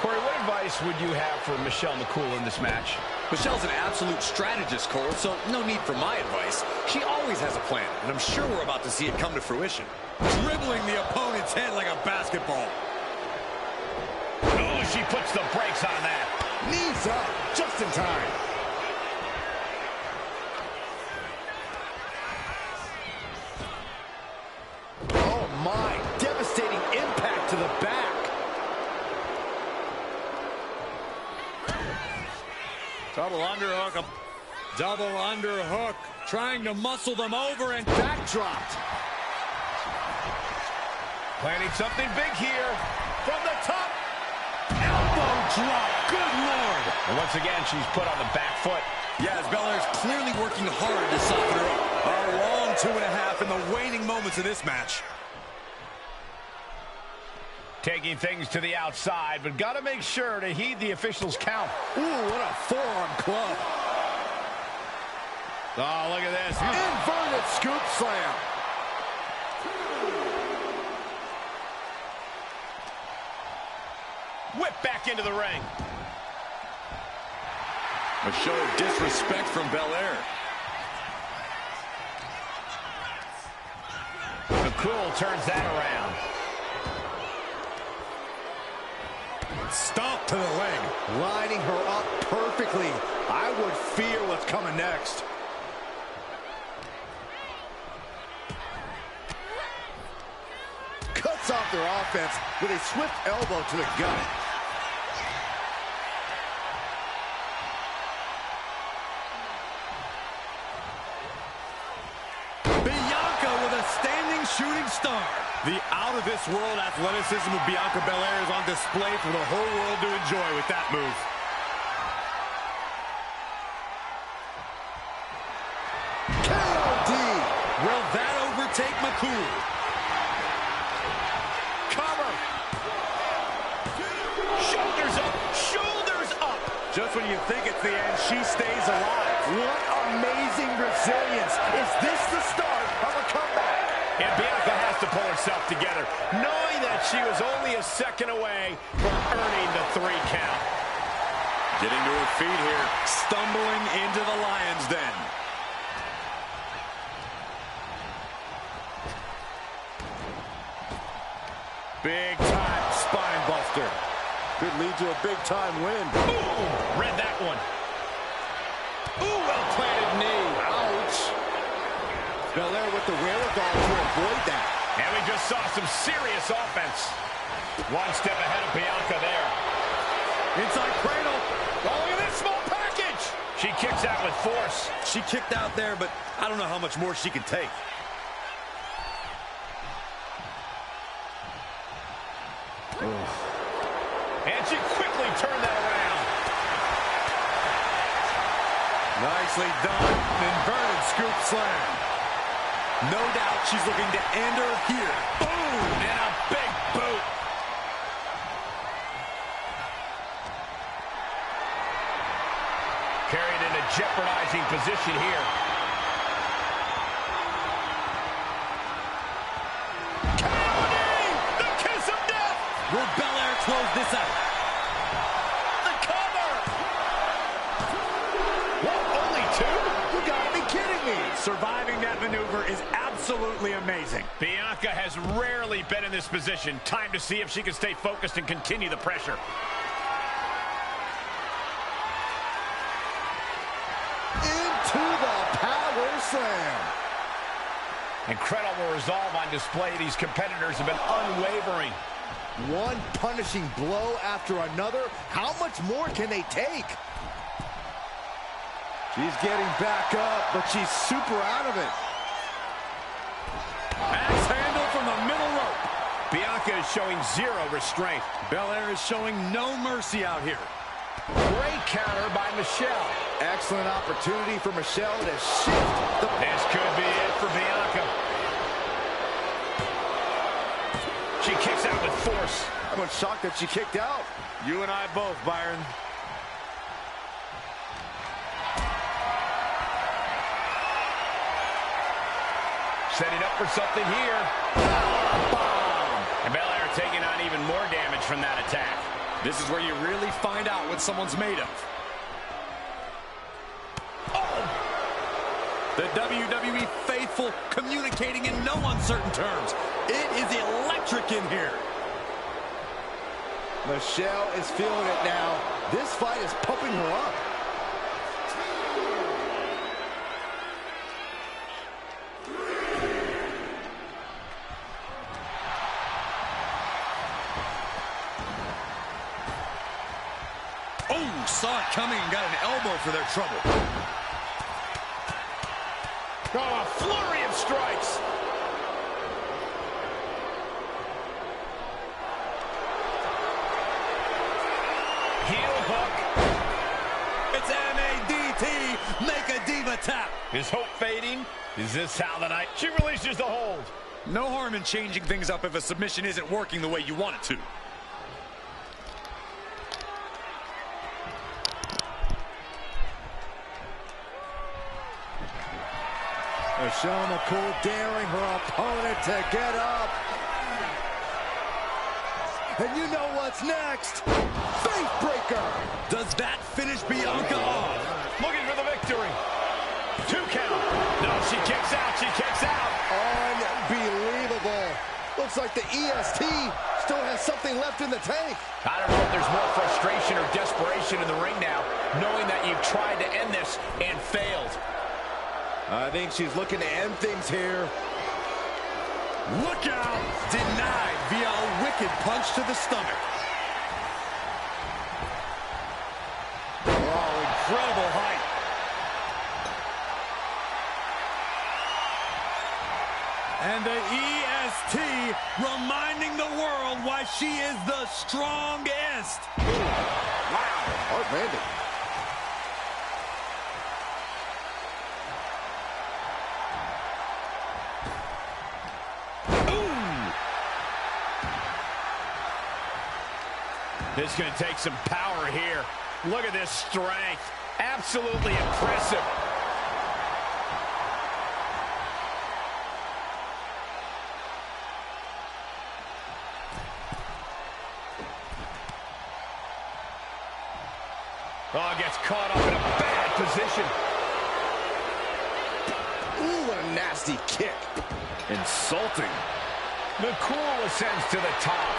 Corey, what advice would you have for Michelle McCool in this match? Michelle's an absolute strategist, Cole, so no need for my advice. She always has a plan, and I'm sure we're about to see it come to fruition. Dribbling the opponent's head like a basketball. she puts the brakes on that. Knees up, just in time. Oh my, devastating impact to the back. Double underhook. Double underhook. Trying to muscle them over and Backdropped. Planning something big here. From the top. elbow drop. Good Lord. And once again, she's put on the back foot. Yes, Belair's clearly working hard to soften her up. A long 2.5 in the waning moments of this match. Taking things to the outside, but got to make sure to heed the officials' count. Ooh, what a forearm club. Oh, look at this. Inverted scoop slam. Whip back into the ring. A show of disrespect from Belair. McCool turns that around. Stomp to the leg. Lining her up perfectly. I would fear what's coming next. Cuts off their offense with a swift elbow to the gut. Bianca with a standing shooting star. The out-of-this-world athleticism of Bianca Belair is on display for the whole world to enjoy with that move. KOD. Will that overtake McCool? Cover. Shoulders up. Shoulders up. Just when you think it's the end, she stays alive. What amazing resilience. Is this the start of a comeback? And Bianca has to pull herself together, knowing that she was only a second away from earning the 3 count. Getting to her feet here, stumbling into the lion's den. Big time spine buster. Could lead to a big time win. Boom! Read that one. Ooh, well-planted knee. Ouch. Belair with the wherewithal to avoid that. And we just saw some serious offense. One step ahead of Bianca there. Inside cradle. Oh, look at this small package. She kicks out with force. She kicked out there, but I don't know how much more she can take. And she quickly turned that around. Nicely done. Inverted scoop slam. No doubt she's looking to end her here. Boom! And a big boot. Carried in a jeopardizing position here. KOD! The kiss of death! Will Belair close this out? The cover! What, only 2? You gotta be kidding me. Surviving that maneuver is absolutely amazing. Bianca has rarely been in this position. Time to see if she can stay focused and continue the pressure. Into the power slam. Incredible resolve on display. These competitors have been unwavering. One punishing blow after another. How much more can they take? She's getting back up, but she's super out of it. Axe handle from the middle rope. Bianca is showing zero restraint. Belair is showing no mercy out here. Great counter by Michelle. Excellent opportunity for Michelle to shift the... This could be it for Bianca. She kicks out with force. I'm shocked that she kicked out. You and I both, Byron. Setting up for something here. Bomb! And Belair taking on even more damage from that attack. This is where you really find out what someone's made of. The WWE faithful communicating in no uncertain terms. It is electric in here. Michelle is feeling it now. This fight is pumping her up. Oh, saw it coming and got an elbow for their trouble. Oh, a flurry of strikes. Heel hook. It's M-A-D-T. Make a diva tap. Is hope fading? Is this how the night? She releases the hold. No harm in changing things up if a submission isn't working the way you want it to. Michelle McCool daring her opponent to get up. And you know what's next. Face breaker. Does that finish Bianca off? Looking for the victory. 2 count. No, she kicks out. She kicks out. Unbelievable. Looks like the EST still has something left in the tank. I don't know if there's more frustration or desperation in the ring now, knowing that you've tried to end this and failed. I think she's looking to end things here. Look out! Denied via a wicked punch to the stomach. Oh, incredible height. And the EST reminding the world why she is the strongest. Wow, hard landing. This is going to take some power here. Look at this strength. Absolutely impressive. Oh, gets caught up in a bad position. Ooh, what a nasty kick. Insulting. McCool ascends to the top.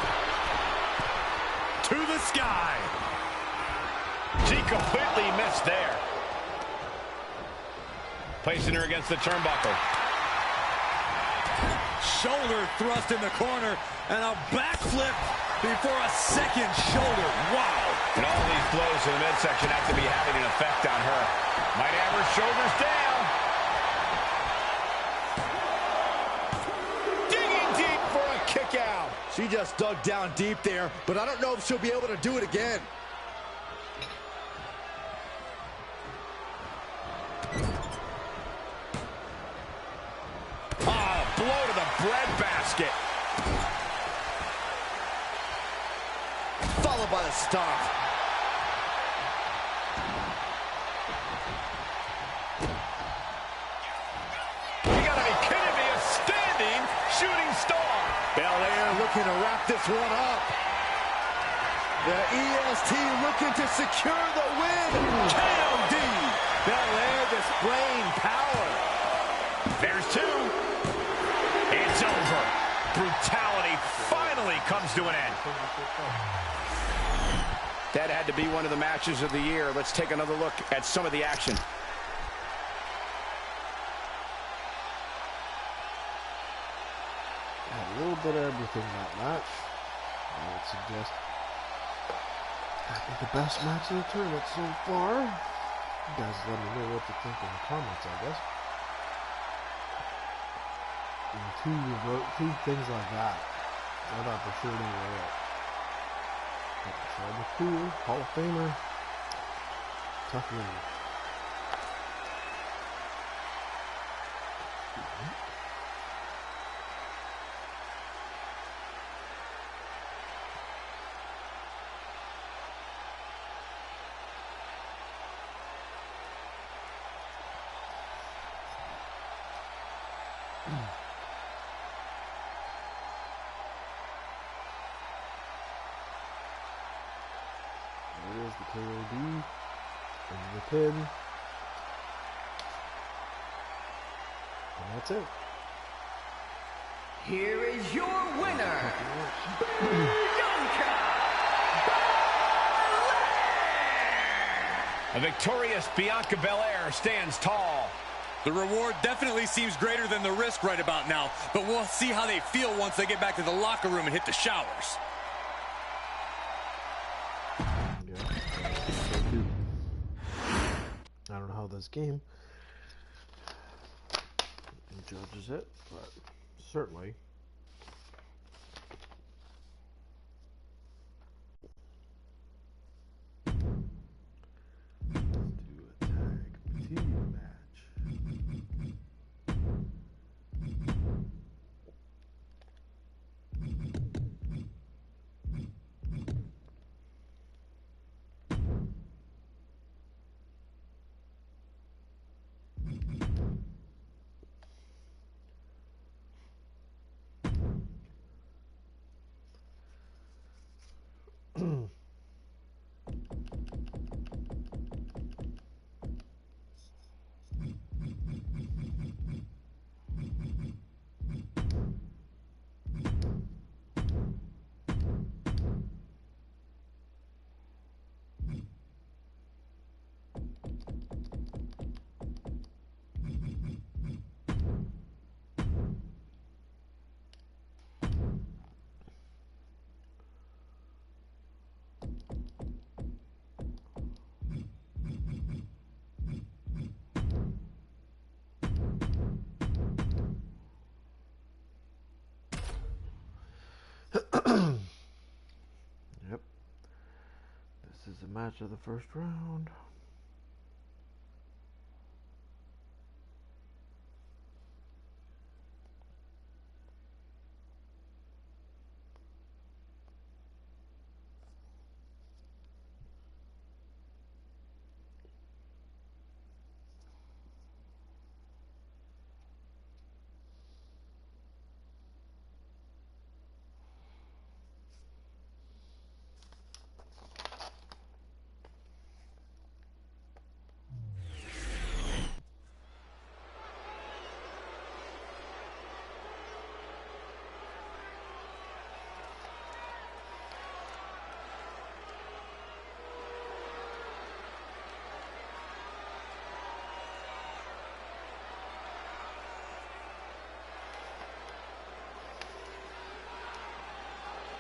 To the sky. She completely missed there. Placing her against the turnbuckle. Shoulder thrust in the corner and a backflip before a second shoulder. Wow. And all these blows in the midsection have to be having an effect on her. Might have her shoulders down. Digging deep for a kick out. She just dug down deep there, but I don't know if she'll be able to do it again. Oh, blow to the breadbasket. Followed by the stomp. You gotta be kidding me, a standing shooting star. Belair looking to wrap this one up. The EST looking to secure the win. KOD. Belair displaying power. There's 2. It's over. Brutality finally comes to an end. That had to be one of the matches of the year. Let's take another look at some of the action. Had a little bit of everything that match. I would suggest I think the best match of the tournament so far. You guys let me know what you think in the comments, I guess. And 2 things like that. I thought for sure they were it. Michelle McCool, Hall of Famer. Tough man. There's the KOD and the pin. And that's it. Here is your winner, Bianca A victorious Bianca Belair stands tall. The reward definitely seems greater than the risk right about now, but we'll see how they feel once they get back to the locker room and hit the showers. I don't know how this game judges it, but certainly. Let's do a tag team match. Yep. This is a match of the first round.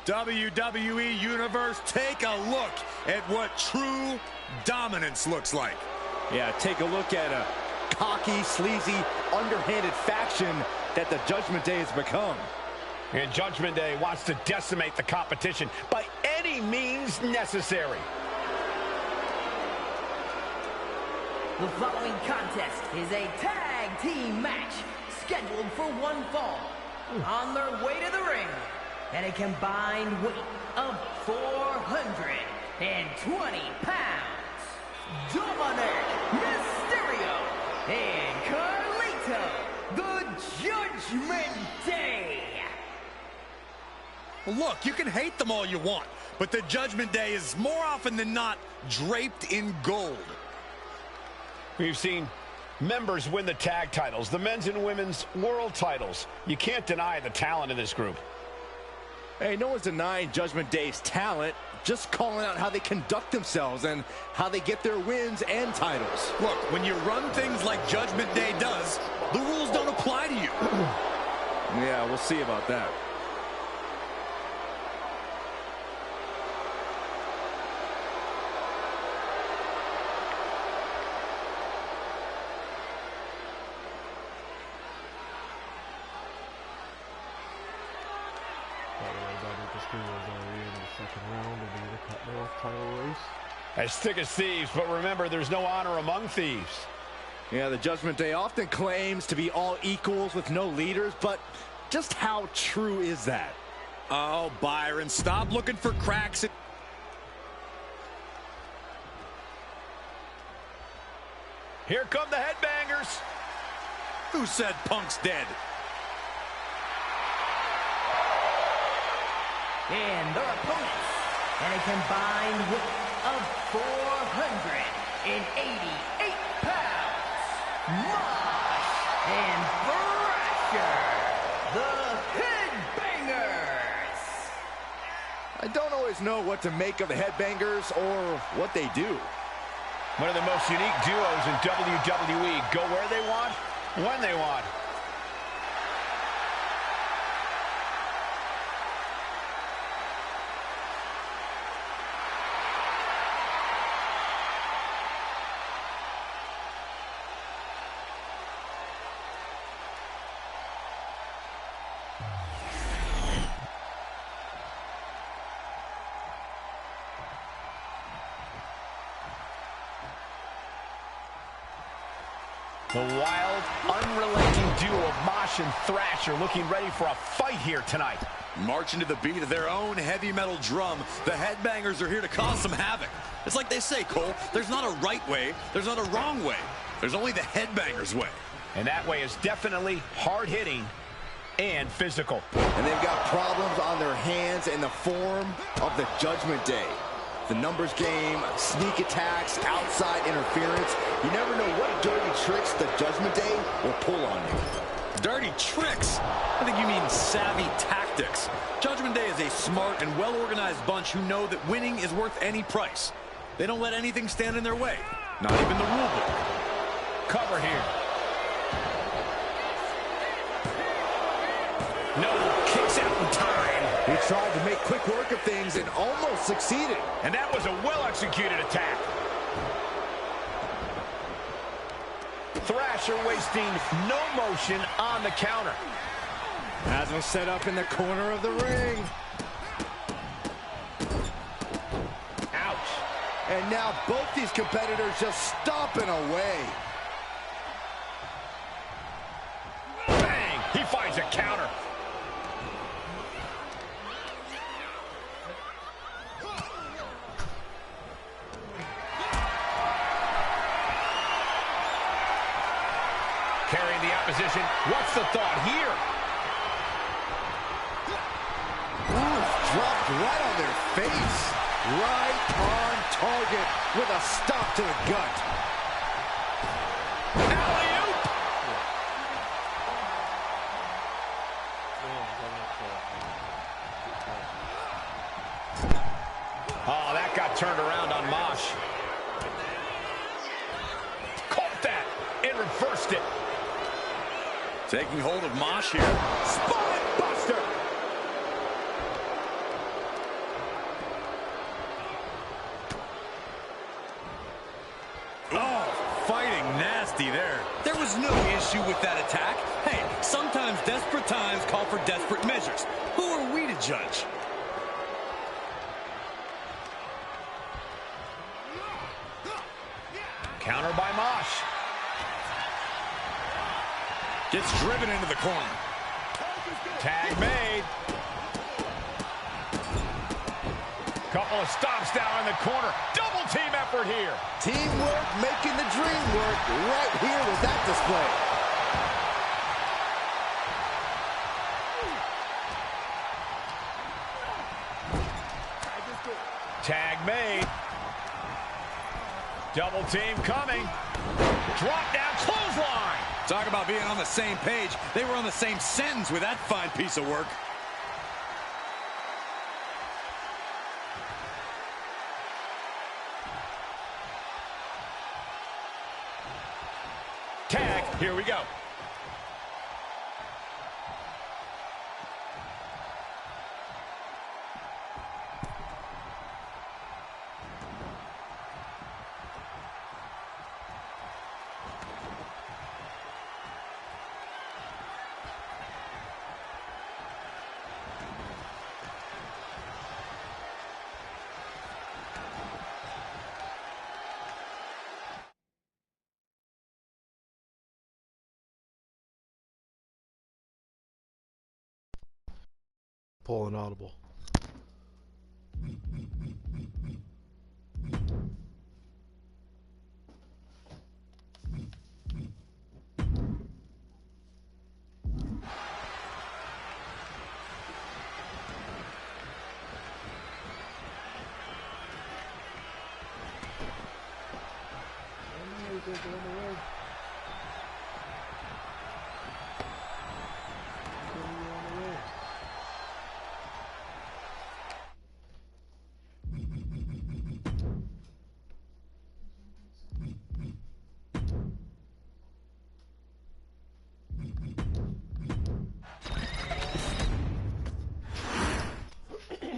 WWE Universe, take a look at what true dominance looks like. Yeah, take a look at a cocky, sleazy, underhanded faction that the Judgment Day has become. And Judgment Day wants to decimate the competition by any means necessary. The following contest is a tag team match scheduled for one fall. On their way to the ring, at a combined weight of 420 pounds, Dominic Mysterio and Carlito, the Judgment Day. Look, you can hate them all you want, but the Judgment Day is more often than not draped in gold. We've seen members win the tag titles, the men's and women's world titles. You can't deny the talent in this group. Hey, no one's denying Judgment Day's talent, just calling out how they conduct themselves and how they get their wins and titles. Look, when you run things like Judgment Day does, the rules don't apply to you. Yeah, we'll see about that. As thick as thieves, but remember, there's no honor among thieves. Yeah, the Judgment Day often claims to be all equals with no leaders, but just how true is that? Oh, Byron, stop looking for cracks. Here come the headbangers. Who said Punk's dead? And their opponents, at a combined weight of 488 pounds, Mosh and Thrasher, the Headbangers. I don't always know what to make of the Headbangers or what they do. One of the most unique duos in WWE. Go where they want, when they want. The wild, unrelenting duo of Mosh and Thrasher looking ready for a fight here tonight. Marching to the beat of their own heavy metal drum, the Headbangers are here to cause some havoc. It's like they say, Cole, there's not a right way, there's not a wrong way. There's only the Headbangers way. And that way is definitely hard-hitting and physical. And they've got problems on their hands in the form of the Judgment Day. The numbers game, sneak attacks, outside interference. You never know what dirty tricks the Judgment Day will pull on you. Dirty tricks? I think you mean savvy tactics. Judgment Day is a smart and well-organized bunch who know that winning is worth any price. They don't let anything stand in their way, not even the rule book. Cover here. No, kicks out in time. He tried to make quick work of things and almost succeeded. And that was a well-executed attack. Thrasher wasting no motion on the counter. Has him set up in the corner of the ring. Ouch. And now both these competitors just stomping away. Bang! He finds a counter. Carrying the opposition. What's the thought here? Ooh, dropped right on their face. Right on target with a stop to the gut. Alley-oop! Oh, that got turned around on Mosh. Caught that and reversed it. Taking hold of Mosh here. Spine buster. Oh, fighting nasty there. There was no issue with that attack. Hey, sometimes desperate times call for desperate measures. Who are we to judge? Counter by Mosh. Gets driven into the corner. Tag made. Couple of stops down in the corner. Double team effort here. Teamwork making the dream work right here with that display. Tag made. Double team coming. Drop down, clothesline. Talk about being on the same page. They were on the same sentence with that fine piece of work. Tag, here we go. Pull an audible.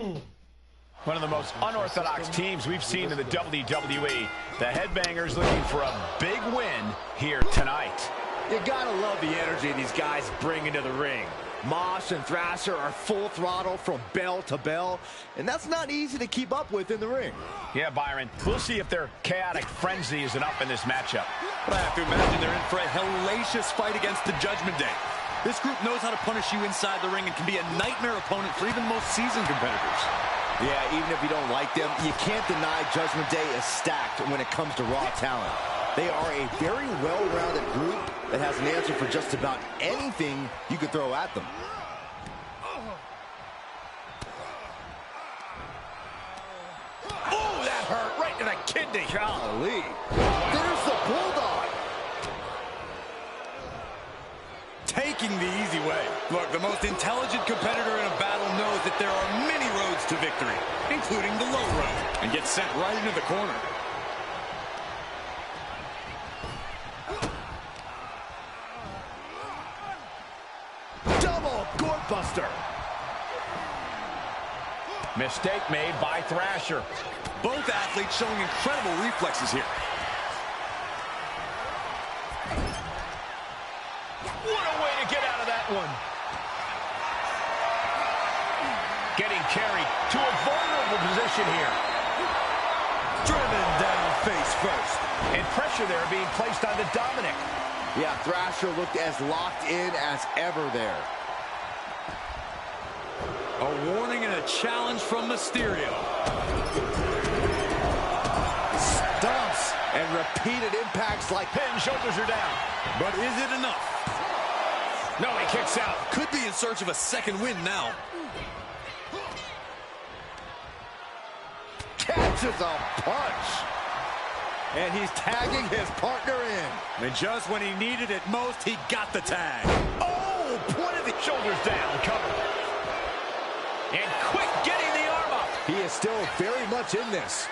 One of the most unorthodox teams we've seen in the WWE. The Headbangers looking for a big win here tonight. You gotta love the energy these guys bring into the ring. Mosh and Thrasher are full throttle from bell to bell, and that's not easy to keep up with in the ring. Yeah, Byron, we'll see if their chaotic frenzy is enough in this matchup. But I have to imagine they're in for a hellacious fight against the Judgment Day. This group knows how to punish you inside the ring and can be a nightmare opponent for even the most seasoned competitors. Yeah, even if you don't like them, you can't deny Judgment Day is stacked when it comes to raw talent. They are a very well-rounded group that has an answer for just about anything you could throw at them. Oh, that hurt right to the kidney. Golly. There's the Bulldog. Taking the easy way. Look, the most intelligent competitor in a battle knows that there are many roads to victory, including the low road, and gets sent right into the corner. Double gourd buster. Mistake made by Thrasher. Both athletes showing incredible reflexes here. What a way to get out of that one. Getting carried to a vulnerable position here. Driven down face first. And pressure there being placed onto Dominic. Yeah, Thrasher looked as locked in as ever there. A warning and a challenge from Mysterio. Stumps and repeated impacts like Pin, shoulders are down. But is it enough? No, he kicks out. Could be in search of a second win now. catches a punch. And he's tagging his partner in. And just when he needed it most, he got the tag. Oh, pointed the Shoulders down, cover. And quick getting the arm up. He is still very much in this.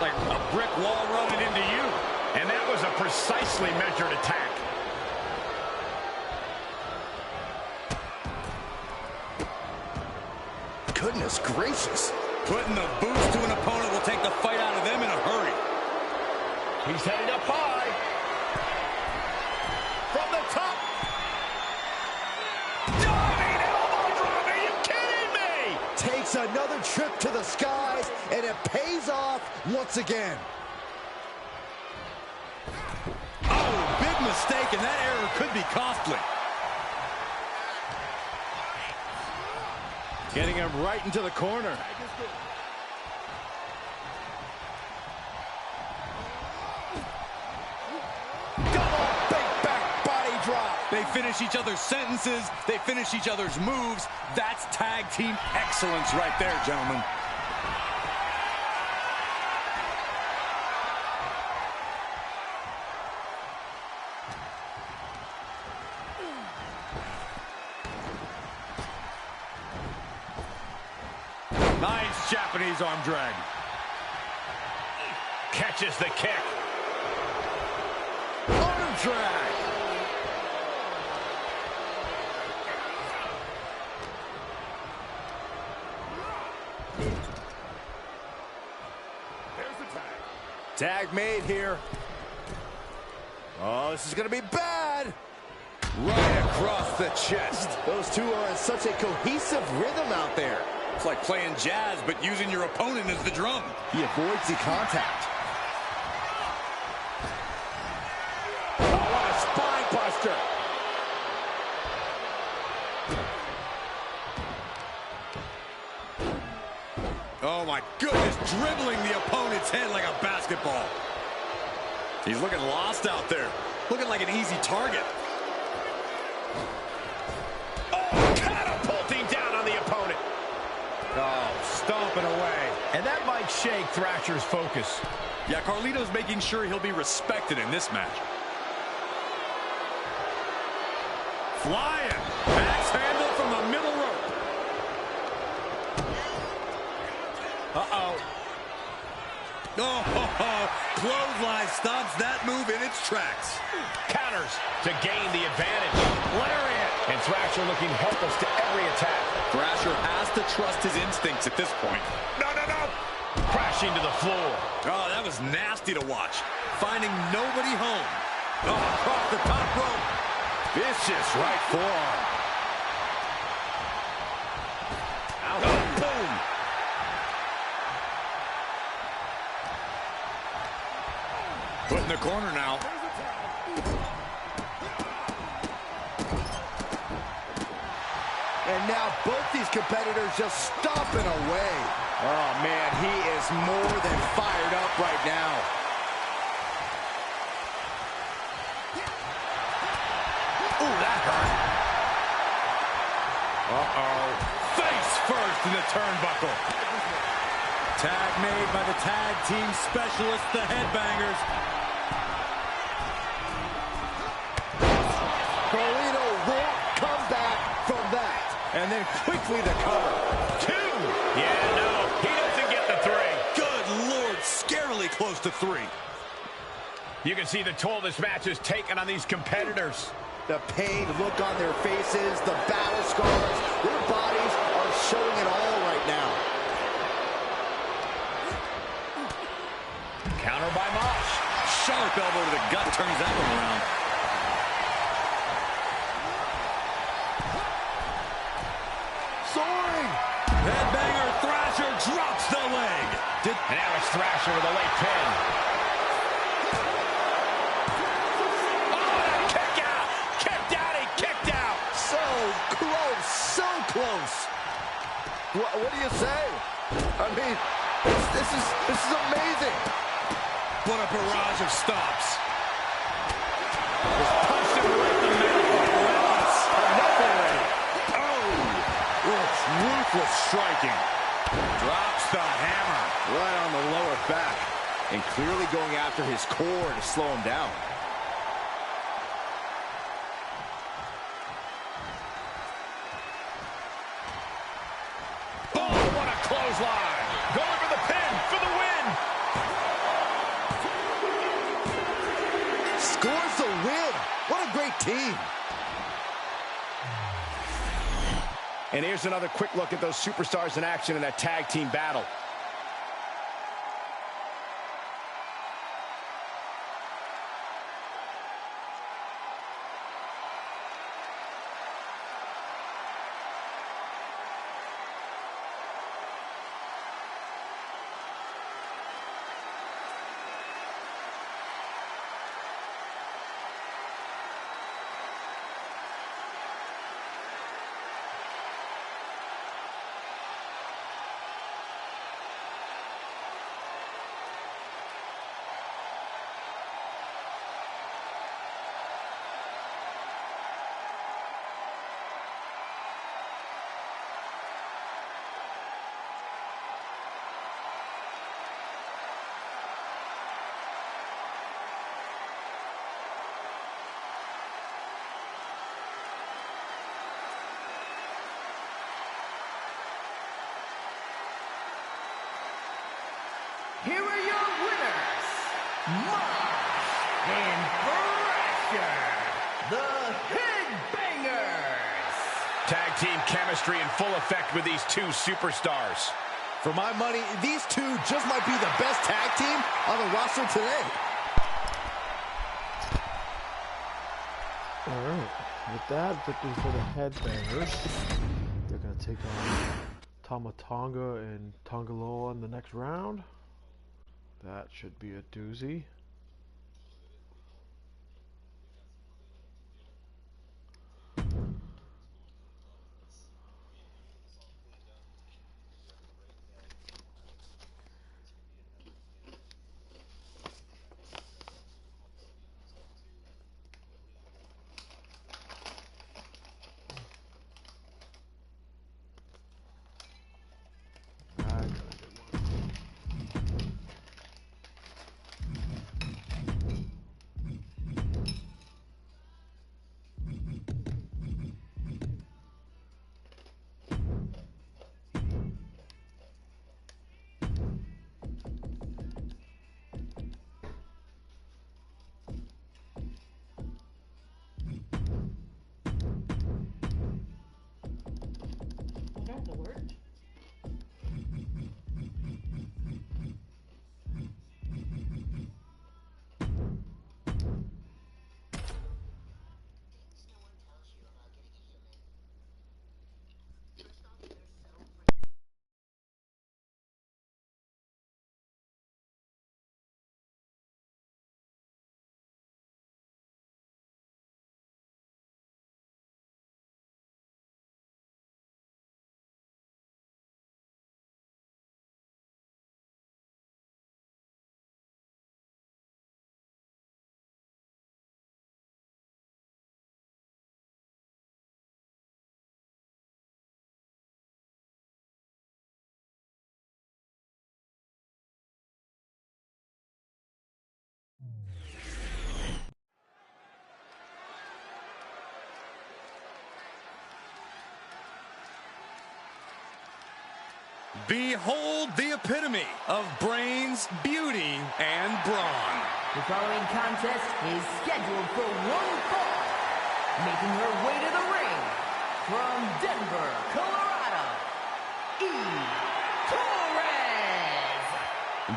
Like a brick wall running into you. And that was a precisely measured attack. Goodness gracious. Putting the boost to an opponent will take the fight out of them in a hurry. He's headed up high. From the top. Diving elbow drop. Are you kidding me? Takes another trip to the skies, and it pays off once again. Oh, big mistake, and that error could be costly. Getting him right into the corner. Double big back body drop. They finish each other's sentences. They finish each other's moves. That's tag team excellence right there, gentlemen. Nice Japanese arm drag. Catches the kick. Arm drag. There's the tag. Tag made here. Oh, this is going to be bad. Right across the chest. Those two are in such a cohesive rhythm out there. It's like playing jazz, but using your opponent as the drum. He avoids the contact. Oh, what a spine buster. Oh, my goodness, dribbling the opponent's head like a basketball. He's looking lost out there. Looking like an easy target. Oh, catapulting down on the opponent. Oh, stomping away. And that might shake Thrasher's focus. Yeah, Carlito's making sure he'll be respected in this match. Flying. Axe handle from the middle rope. Uh-oh. Oh, clothesline stops that move in its tracks. Counters to gain the advantage. Lariat. And Thrasher looking helpless to every attack. Thrasher has to trust his instincts at this point. No, no, no. Crashing to the floor. Oh, that was nasty to watch. Finding nobody home. Oh, across the top rope. Vicious right forearm. Out. Oh, boom. Put in the corner now. And now both these competitors just stomping away. Oh, man, he is more than fired up right now. Ooh, that hurt. Uh-oh. Face first in the turnbuckle. Tag made by the tag team specialists, the Headbangers. Carlito won't come back from that. And then quickly the cover. 2. Yeah, no, he doesn't get the 3. Good Lord, scarily close to 3. You can see the toll this match has taken on these competitors. The pained look on their faces, the battle scars, their bodies are showing it all right now. Counter by Mosh. Sharp elbow to the gut turns that one around. Soaring! Headbanger Thrasher drops the leg. And now it's Thrasher with a late pin. Oh, and a kick out! Kicked out, he kicked out! So close, so close. What do you say? I mean, this is amazing. What a barrage of stops. Just punched him right in the middle. Relentless. Enough already. It's ruthless striking. Drops the hammer. Right on the lower back. And clearly going after his core to slow him down. Oh, what a clothesline. Going for the pin for the win. Scores the win. What a great team. And here's another quick look at those superstars in action in that tag team battle. Here are your winners, Mosh and Thrasher, the Headbangers. Tag team chemistry in full effect with these two superstars. For my money, these two just might be the best tag team on the roster today. Alright, with that, victory for the Headbangers. They're going to take on Tama Tonga and Tongaloa in the next round. That should be a doozy. Behold the epitome of brains, beauty, and brawn. The following contest is scheduled for one fall. Making her way to the ring from Denver, Colorado, Eve Torres.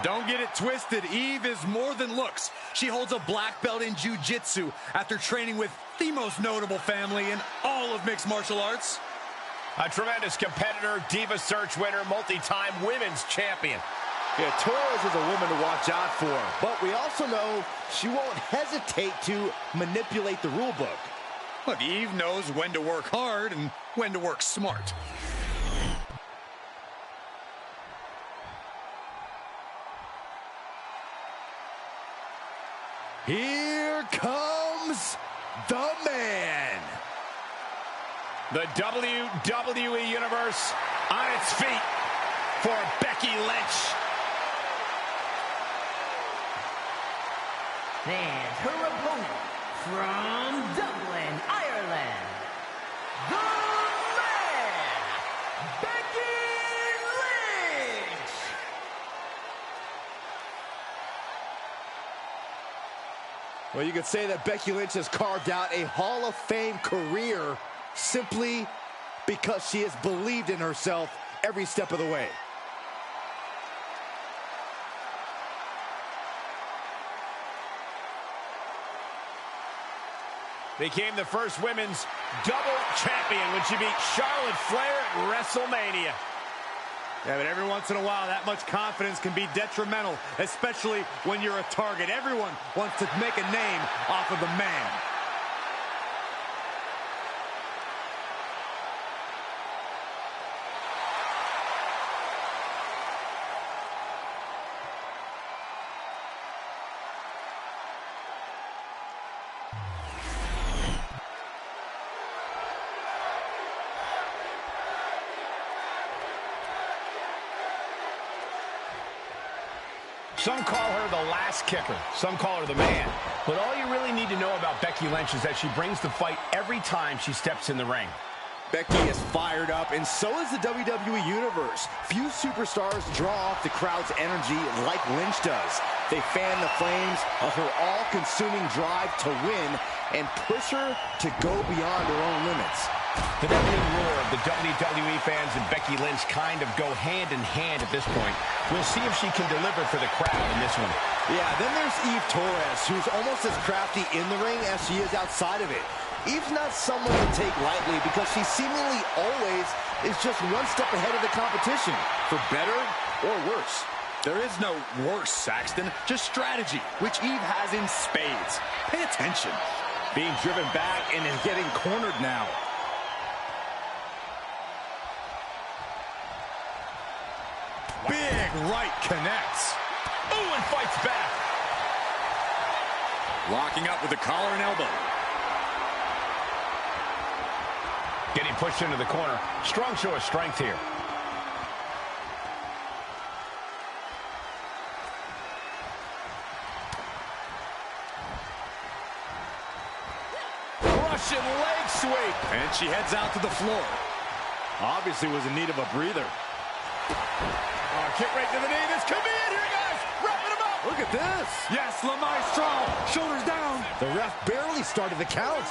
Don't get it twisted. Eve is more than looks. She holds a black belt in jiu-jitsu after training with the most notable family in all of mixed martial arts. A tremendous competitor, Diva Search winner, multi-time women's champion. Yeah, Torres is a woman to watch out for, but we also know she won't hesitate to manipulate the rule book. Look, Eve knows when to work hard and when to work smart. Here comes the man. The WWE Universe on its feet for Becky Lynch. And her opponent from Dublin, Ireland, the man, Becky Lynch. Well, you could say that Becky Lynch has carved out a Hall of Fame career simply because she has believed in herself every step of the way. Became the first women's double champion when she beat Charlotte Flair at WrestleMania. Yeah, but every once in a while, that much confidence can be detrimental, especially when you're a target. Everyone wants to make a name off of the man. Some call her the last kicker. Some call her the man. But all you really need to know about Becky Lynch is that she brings the fight every time she steps in the ring. Becky is fired up, and so is the WWE Universe. Few superstars draw off the crowd's energy like Lynch does. They fan the flames of her all-consuming drive to win and push her to go beyond her own limits. The deafening roar of the WWE fans and Becky Lynch kind of go hand in hand at this point. We'll see if she can deliver for the crowd in this one. Yeah, then there's Eve Torres, who's almost as crafty in the ring as she is outside of it. Eve's not someone to take lightly because she seemingly always is just one step ahead of the competition, for better or worse. There is no worse, Saxton, just strategy, which Eve has in spades. Pay attention. Being driven back and getting cornered now. Big right connects. Ooh, and fights back. Locking up with the collar and elbow. Getting pushed into the corner. Strong show of strength here. Russian leg sweep. And she heads out to the floor. Obviously was in need of a breather. Kick right to the knee. This could be it here, guys. Wrapping him up. Look at this. Yes, La Maestro. Shoulders down. The ref barely started the count.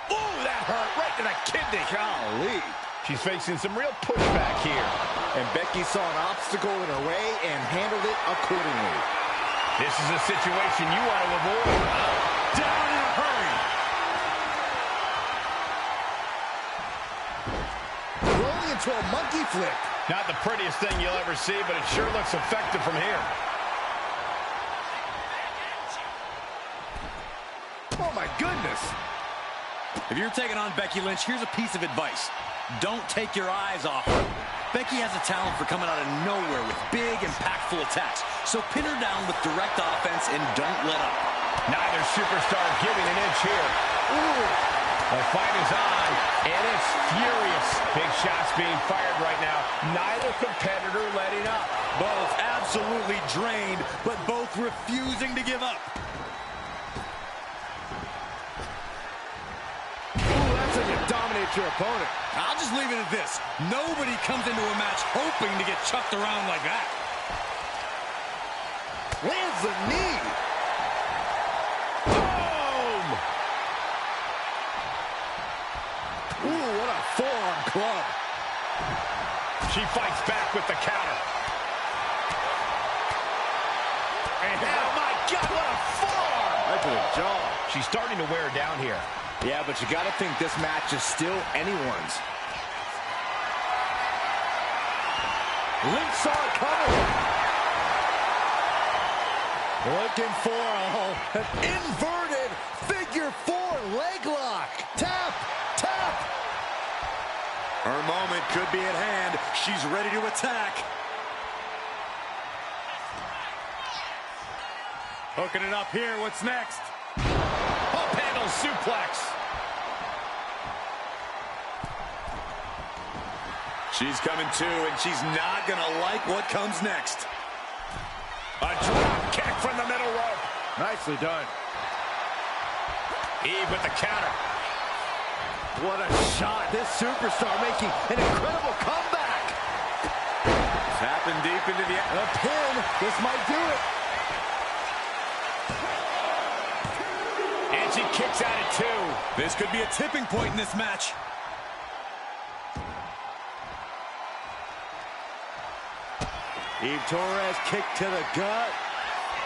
Ooh, that hurt right to the kidney. Golly. She's facing some real pushback here. And Becky saw an obstacle in her way and handled it accordingly. This is a situation you want to avoid. Down in a hurry. Rolling into a monkey flip. Not the prettiest thing you'll ever see, but it sure looks effective from here. Oh, my goodness. If you're taking on Becky Lynch, here's a piece of advice. Don't take your eyes off her. Becky has a talent for coming out of nowhere with big, impactful attacks. So pin her down with direct offense and don't let up. Neither superstar giving an inch here. Ooh. The fight is on, and it's furious. Big shots being fired right now. Neither competitor letting up. Both absolutely drained, but both refusing to give up. Ooh, that's a dominant dominate your opponent. I'll just leave it at this. Nobody comes into a match hoping to get chucked around like that. Lands the knee. Boom! Ooh, what a forearm club. She fights back with the counter. And oh my God, what a forearm! Right to the jaw. she's starting to wear down here. Yeah, but you got to think this match is still anyone's. Lynch saw it coming. Looking for an inverted figure four leg lock. Tap, tap. Her moment could be at hand. She's ready to attack. Hooking it up here. What's next? Up handle suplex. She's coming to, and she's not going to like what comes next. A drop kick from the middle rope. Nicely done. Eve with the counter. What a shot. This superstar making an incredible comeback. Tapping deep into the... A pin. This might do it. And she kicks out at 2. This could be a tipping point in this match. Eve Torres kick to the gut.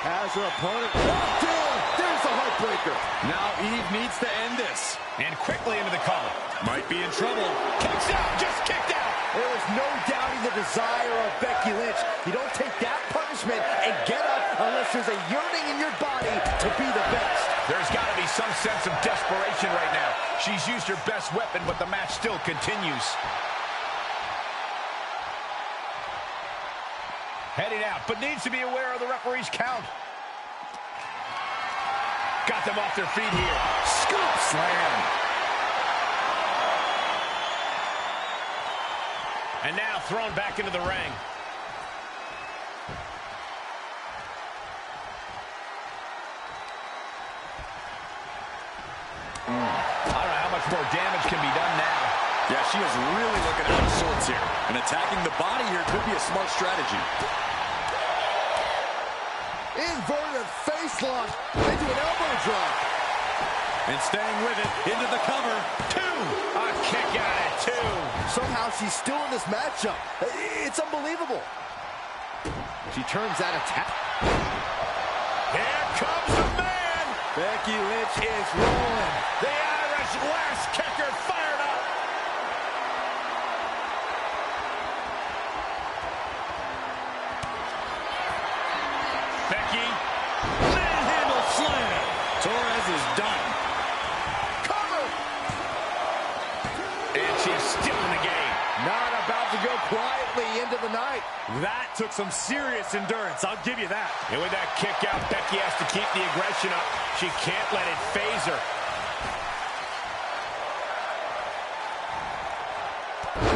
Has her opponent locked in. There's the heartbreaker. Now Eve needs to end this. And quickly into the cover. Might be in trouble. Kicks out, just kicked out. There is no doubting the desire of Becky Lynch. You don't take that punishment and get up unless there's a yearning in your body to be the best. There's got to be some sense of desperation right now. She's used her best weapon, but the match still continues. Heading out, but needs to be aware of the referee's count. Got them off their feet here. Scoop slam. And now thrown back into the ring. I don't know how much more damage can be done now. Yeah, she is really looking out of sorts here. And attacking the body here could be a smart strategy. Inverted face lock into an elbow drop. And staying with it, into the cover. 2. A kick out at 2. Somehow she's still in this matchup. It's unbelievable. She turns that attack. Here comes the man. Becky Lynch is rolling. The Irish last kicker fired up. Becky. Manhandle slam. Torres is done. Cover. And she's still in the game. Not about to go quietly into the night. That took some serious endurance. I'll give you that. And with that kick out, Becky has to keep the aggression up. She can't let it phase her.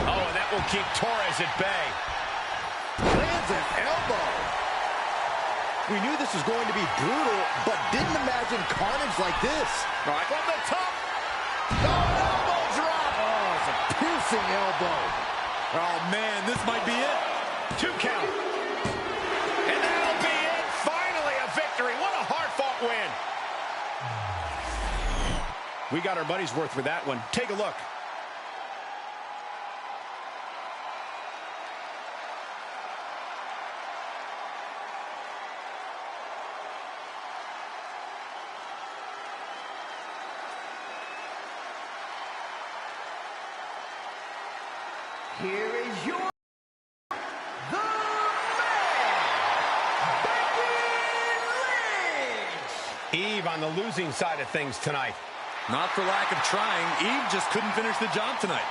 Oh, and that will keep Torres at bay. Lands an elbow. We knew this was going to be brutal, but didn't imagine carnage like this. All right, From the top. Oh, elbow drop. Oh, it's a piercing elbow. Oh, man, this might be it. 2 count. And that'll be it. Finally a victory. What a hard-fought win. We got our money's worth with that one. Take a look. Here is your the man, Becky Lynch. Eve on the losing side of things tonight. Not for lack of trying. Eve just couldn't finish the job tonight.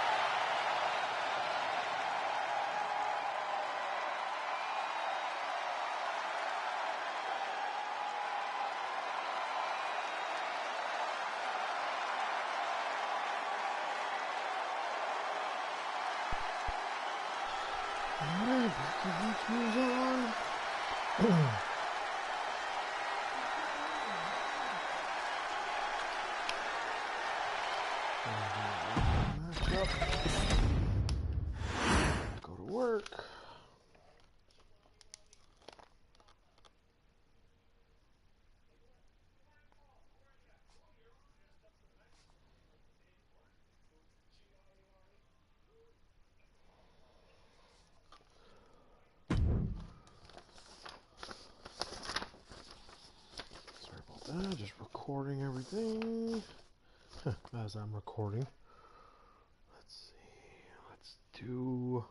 Alright, let's move on. Just recording everything as I'm recording. Let's see. Let's do.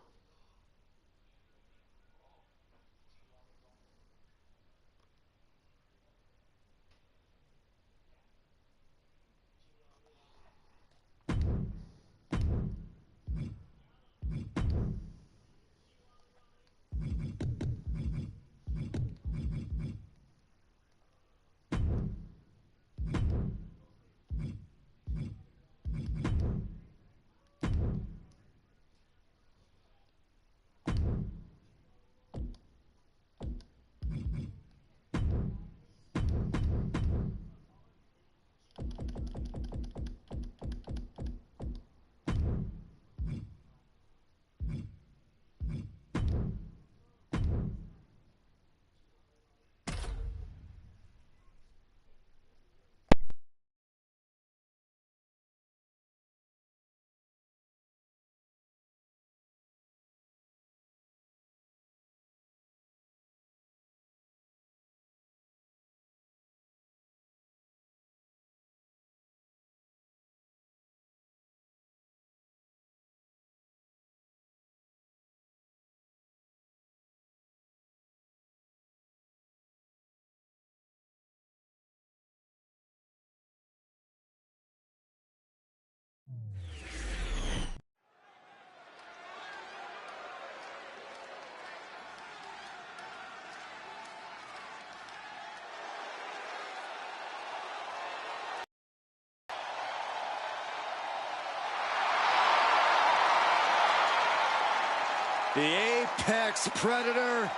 The Apex Predator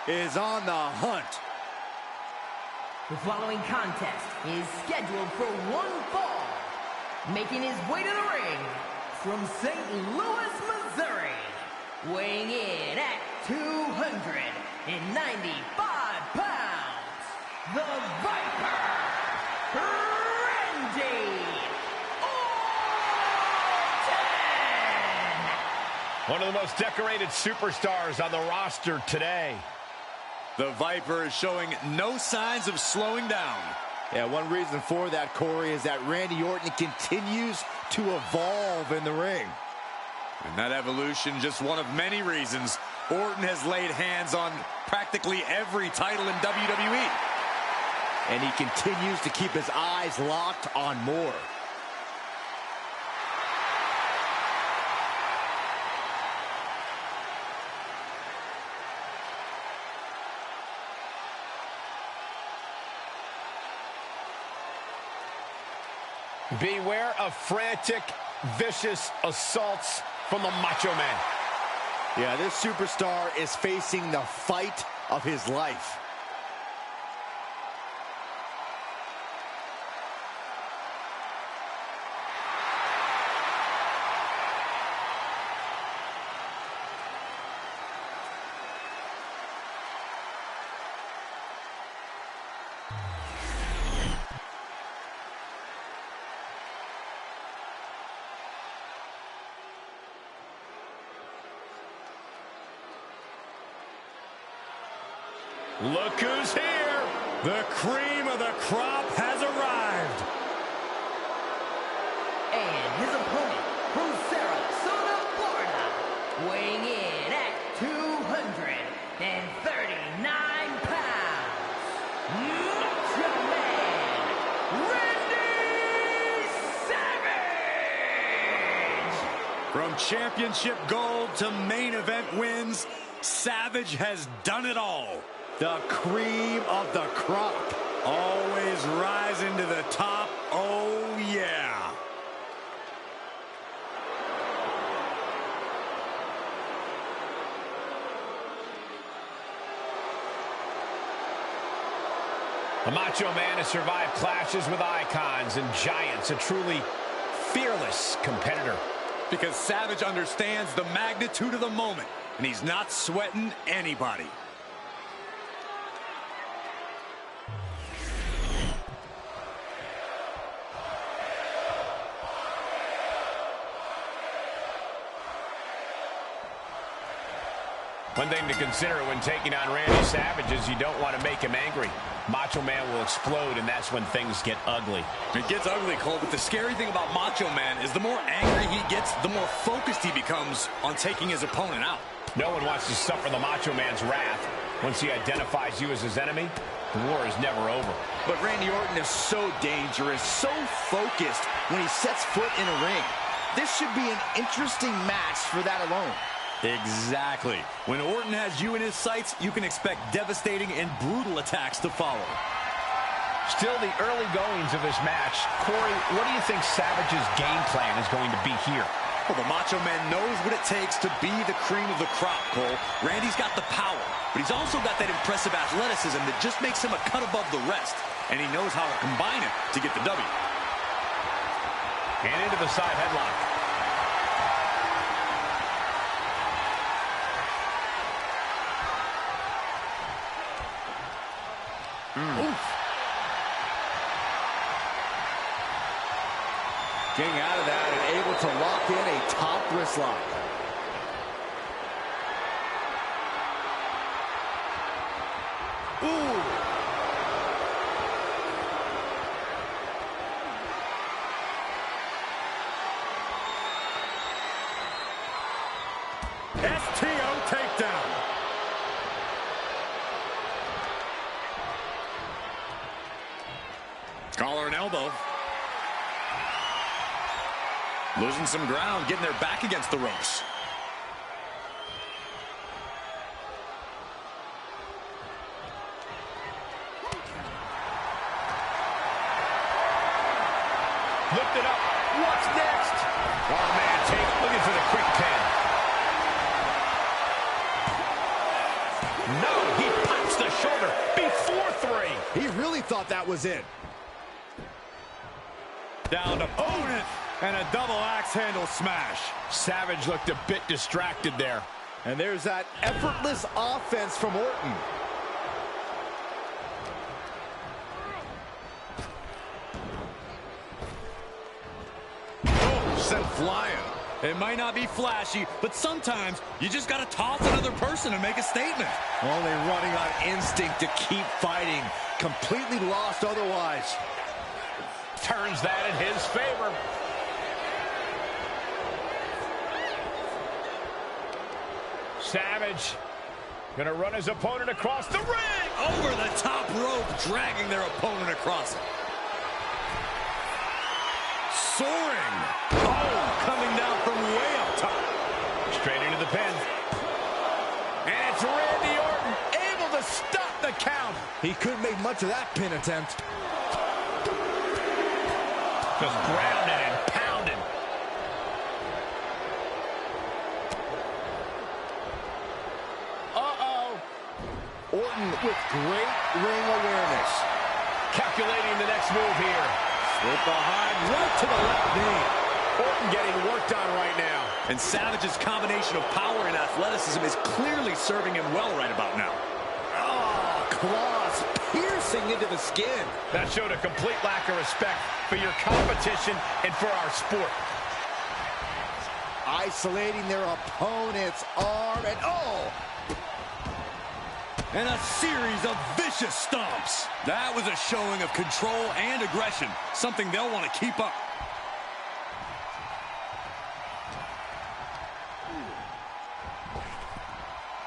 is on the hunt. The following contest is scheduled for one fall. Making his way to the ring from St. Louis, Missouri. Weighing in at 295 pounds. The Viper, Randy Orton. One of the most decorated superstars on the roster today. The Viper is showing no signs of slowing down. Yeah, one reason for that, Corey, is that Randy Orton continues to evolve in the ring. And that evolution, just one of many reasons. Orton has laid hands on practically every title in WWE. And he continues to keep his eyes locked on more. Beware of frantic, vicious assaults from the Macho Man. Yeah, this superstar is facing the fight of his life. Look who's here. The cream of the crop has arrived. And his opponent from Sarasota, Florida, weighing in at 239 pounds, Macho Man, Randy Savage! From championship gold to main event wins, Savage has done it all. The cream of the crop. Always rising to the top. Oh, yeah. The Macho Man has survived clashes with icons and giants, a truly fearless competitor. Because Savage understands the magnitude of the moment, and he's not sweating anybody. One thing to consider when taking on Randy Savage is you don't want to make him angry. Macho Man will explode, and that's when things get ugly. It gets ugly, Cole, but the scary thing about Macho Man is the more angry he gets, the more focused he becomes on taking his opponent out. No one wants to suffer the Macho Man's wrath. Once he identifies you as his enemy, the war is never over. But Randy Orton is so dangerous, so focused when he sets foot in a ring. This should be an interesting match for that alone. Exactly. When Orton has you in his sights, you can expect devastating and brutal attacks to follow. Still the early goings of this match. Corey, what do you think Savage's game plan is going to be here? Well, the Macho Man knows what it takes to be the cream of the crop, Cole. Randy's got the power, but he's also got that impressive athleticism that just makes him a cut above the rest. And he knows how to combine it to get the W. And into the side headlock. Getting out of that and able to lock in a top wrist lock. Ooh. STO takedown. Collar and elbow. Losing some ground, getting their back against the ropes. Lift it up. What's next? Oh, man, looking for the quick pin. No, he pops the shoulder before 3. He really thought that was it. Down opponent and a double axe handle smash. Savage looked a bit distracted there. And there's that effortless offense from Orton. Oh, sent flying. It might not be flashy, but sometimes you just got to toss another person to make a statement. Only running on instinct to keep fighting. Completely lost otherwise. Turns that in his favor. Savage gonna run his opponent across the ring. Over the top rope, dragging their opponent across it. Soaring. Oh, coming down from way up top. Straight into the pin. And it's Randy Orton able to stop the count. He couldn't make much of that pin attempt. Just grounded and pounded. Uh-oh. Orton with great ring awareness. Calculating the next move here. Slip behind, right to the left knee. Orton getting worked on right now. And Savage's combination of power and athleticism is clearly serving him well right about now. Oh, claws piercing into the skin. That showed a complete lack of respect for your competition and for our sport. Isolating their opponent's arm and oh! And a series of vicious stomps. That was a showing of control and aggression, something they'll want to keep up.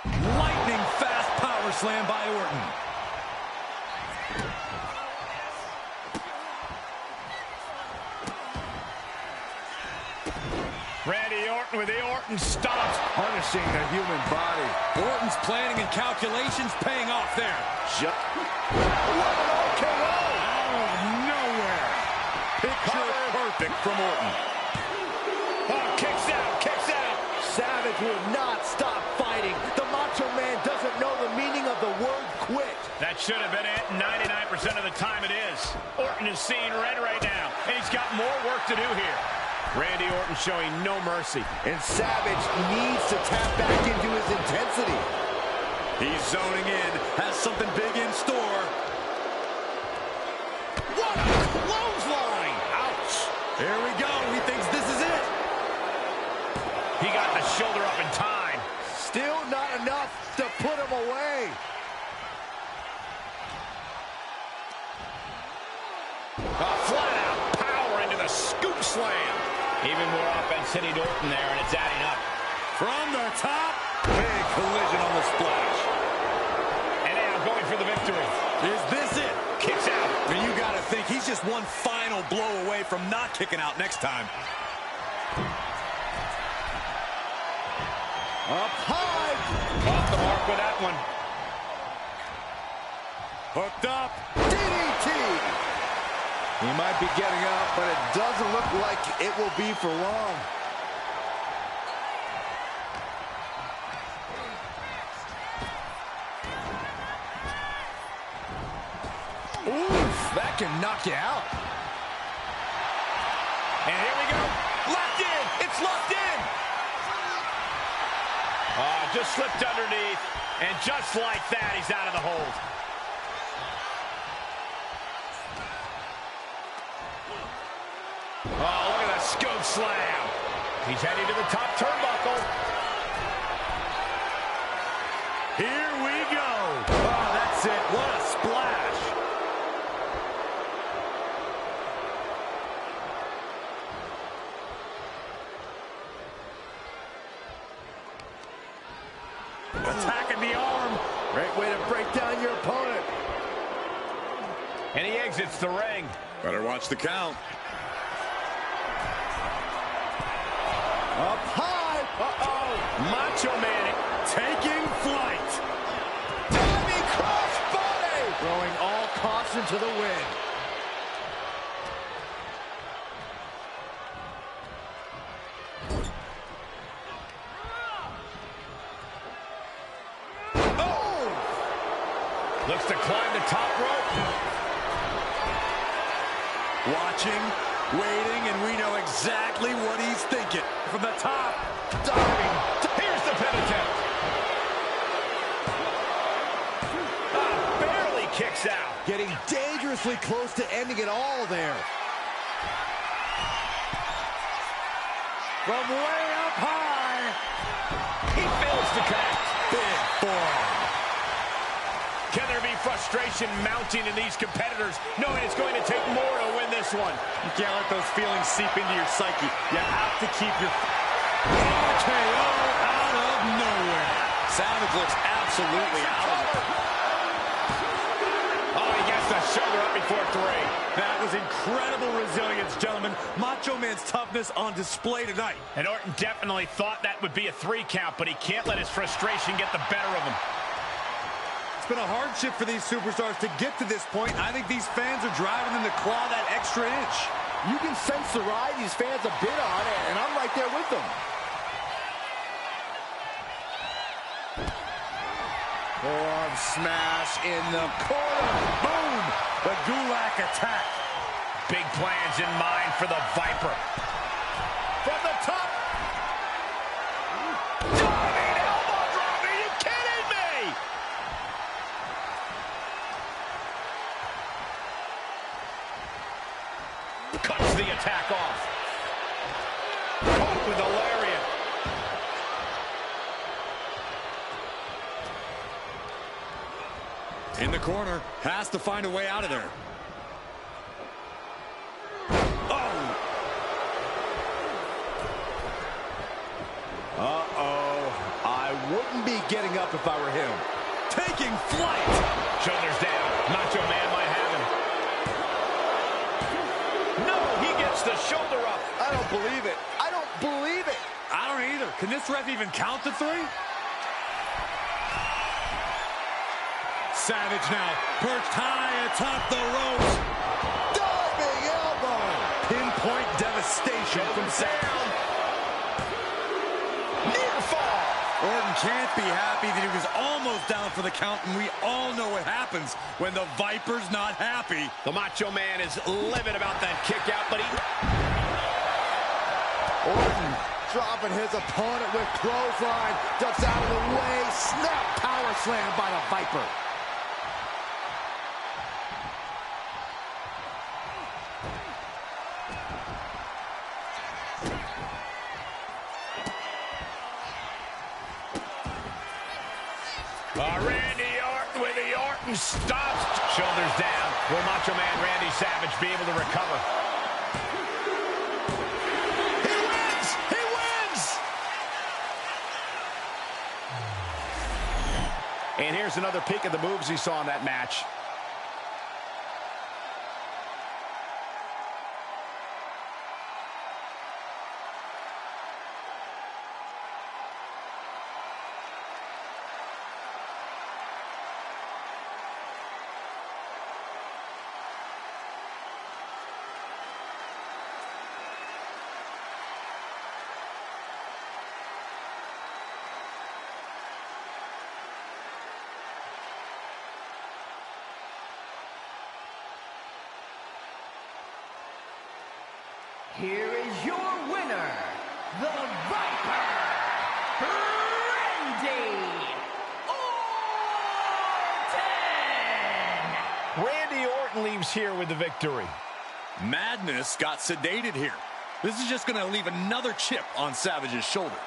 Lightning fast power slam by Orton. Randy Orton with the Orton stomps. Punishing the human body. Orton's planning and calculations paying off there. What an RKO! Out of nowhere. Picture perfect from Orton. Oh, kicks out, kicks out. Savage will not stop fighting. The Macho Man doesn't know the meaning of the word quit. That should have been it. 99% of the time it is. Orton is seeing red right now, and he's got more work to do here. Randy Orton showing no mercy. And Savage needs to tap back into his intensity. He's zoning in, has something big in store. What a clothesline! Ouch. Here we go. He thinks this is it. He got the shoulder up in time. Still not enough. Even more offense hitting Orton there, and it's adding up. From the top, big collision on the splash. And now going for the victory. Is this it? Kicks out. I mean, you got to think he's just one final blow away from not kicking out next time. Up high. Off the mark with that one. Hooked up. DDT. He might be getting up, but it doesn't look like it will be for long. Oof, that can knock you out. And here we go. Locked in. It's locked in. Just slipped underneath. And just like that, he's out of the hold. Oh, look at that scoop slam. He's heading to the top turnbuckle. Here we go. Oh, that's it. What a splash. Attacking the arm. Great way to break down your opponent. And he exits the ring. Better watch the count. Up high. Uh-oh. Macho Man Taking flight. Diving crossbody. Throwing all caution to the wind. looks to climb the top rope. Watching, waiting, and we know exactly what he's thinking. From the top, Diving. Here's the pin attempt. Barely kicks out. Getting dangerously close to ending it all there. from way up high. He fails to connect. Big forearm. Can there be frustration mounting in these competitors, knowing it's going to take more to win this one? You can't let those feelings seep into your psyche. You have to keep your RKO out of nowhere. Savage looks absolutely out of it. Oh, he gets the shoulder up before 3. That was incredible resilience, gentlemen. Macho Man's toughness on display tonight. And Orton definitely thought that would be a 3 count, but he can't let his frustration get the better of him. It's been a hardship for these superstars to get to this point. I think these fans are driving them to claw that extra inch. You can sense the ride these fans have been on, and I'm right there with them. Forearm smash in the corner. Boom! The Gulak attack. Big plans in mind for the Viper. From the top. Diving elbow drop. Are you kidding me? Cuts the attack off. Caught with a lariat. In the corner, has to find a way out of there. Uh-oh. I wouldn't be getting up if I were him. Taking flight. Shoulders down. Macho Man might have him. No, he gets the shoulder up. I don't believe it. I don't believe it. I don't either. Can this ref even count to 3? Savage now, perched high atop the ropes. Diving elbow. Pinpoint devastation from Savage. Near fall. Orton can't be happy that he was almost down for the count, and we all know what happens when the Viper's not happy. The Macho Man is livid about that kick out, but he... Orton dropping his opponent with clothesline. Ducks out of the way. Snap power slam by the Viper. Randy Orton with the Orton stops. Shoulders down. Will Macho Man Randy Savage be able to recover? He here's another peek at the moves he saw in that match. Here is your winner, the Viper, Randy Orton! Randy Orton leaves here with the victory. Madness got sedated here. This is just going to leave another chip on Savage's shoulder.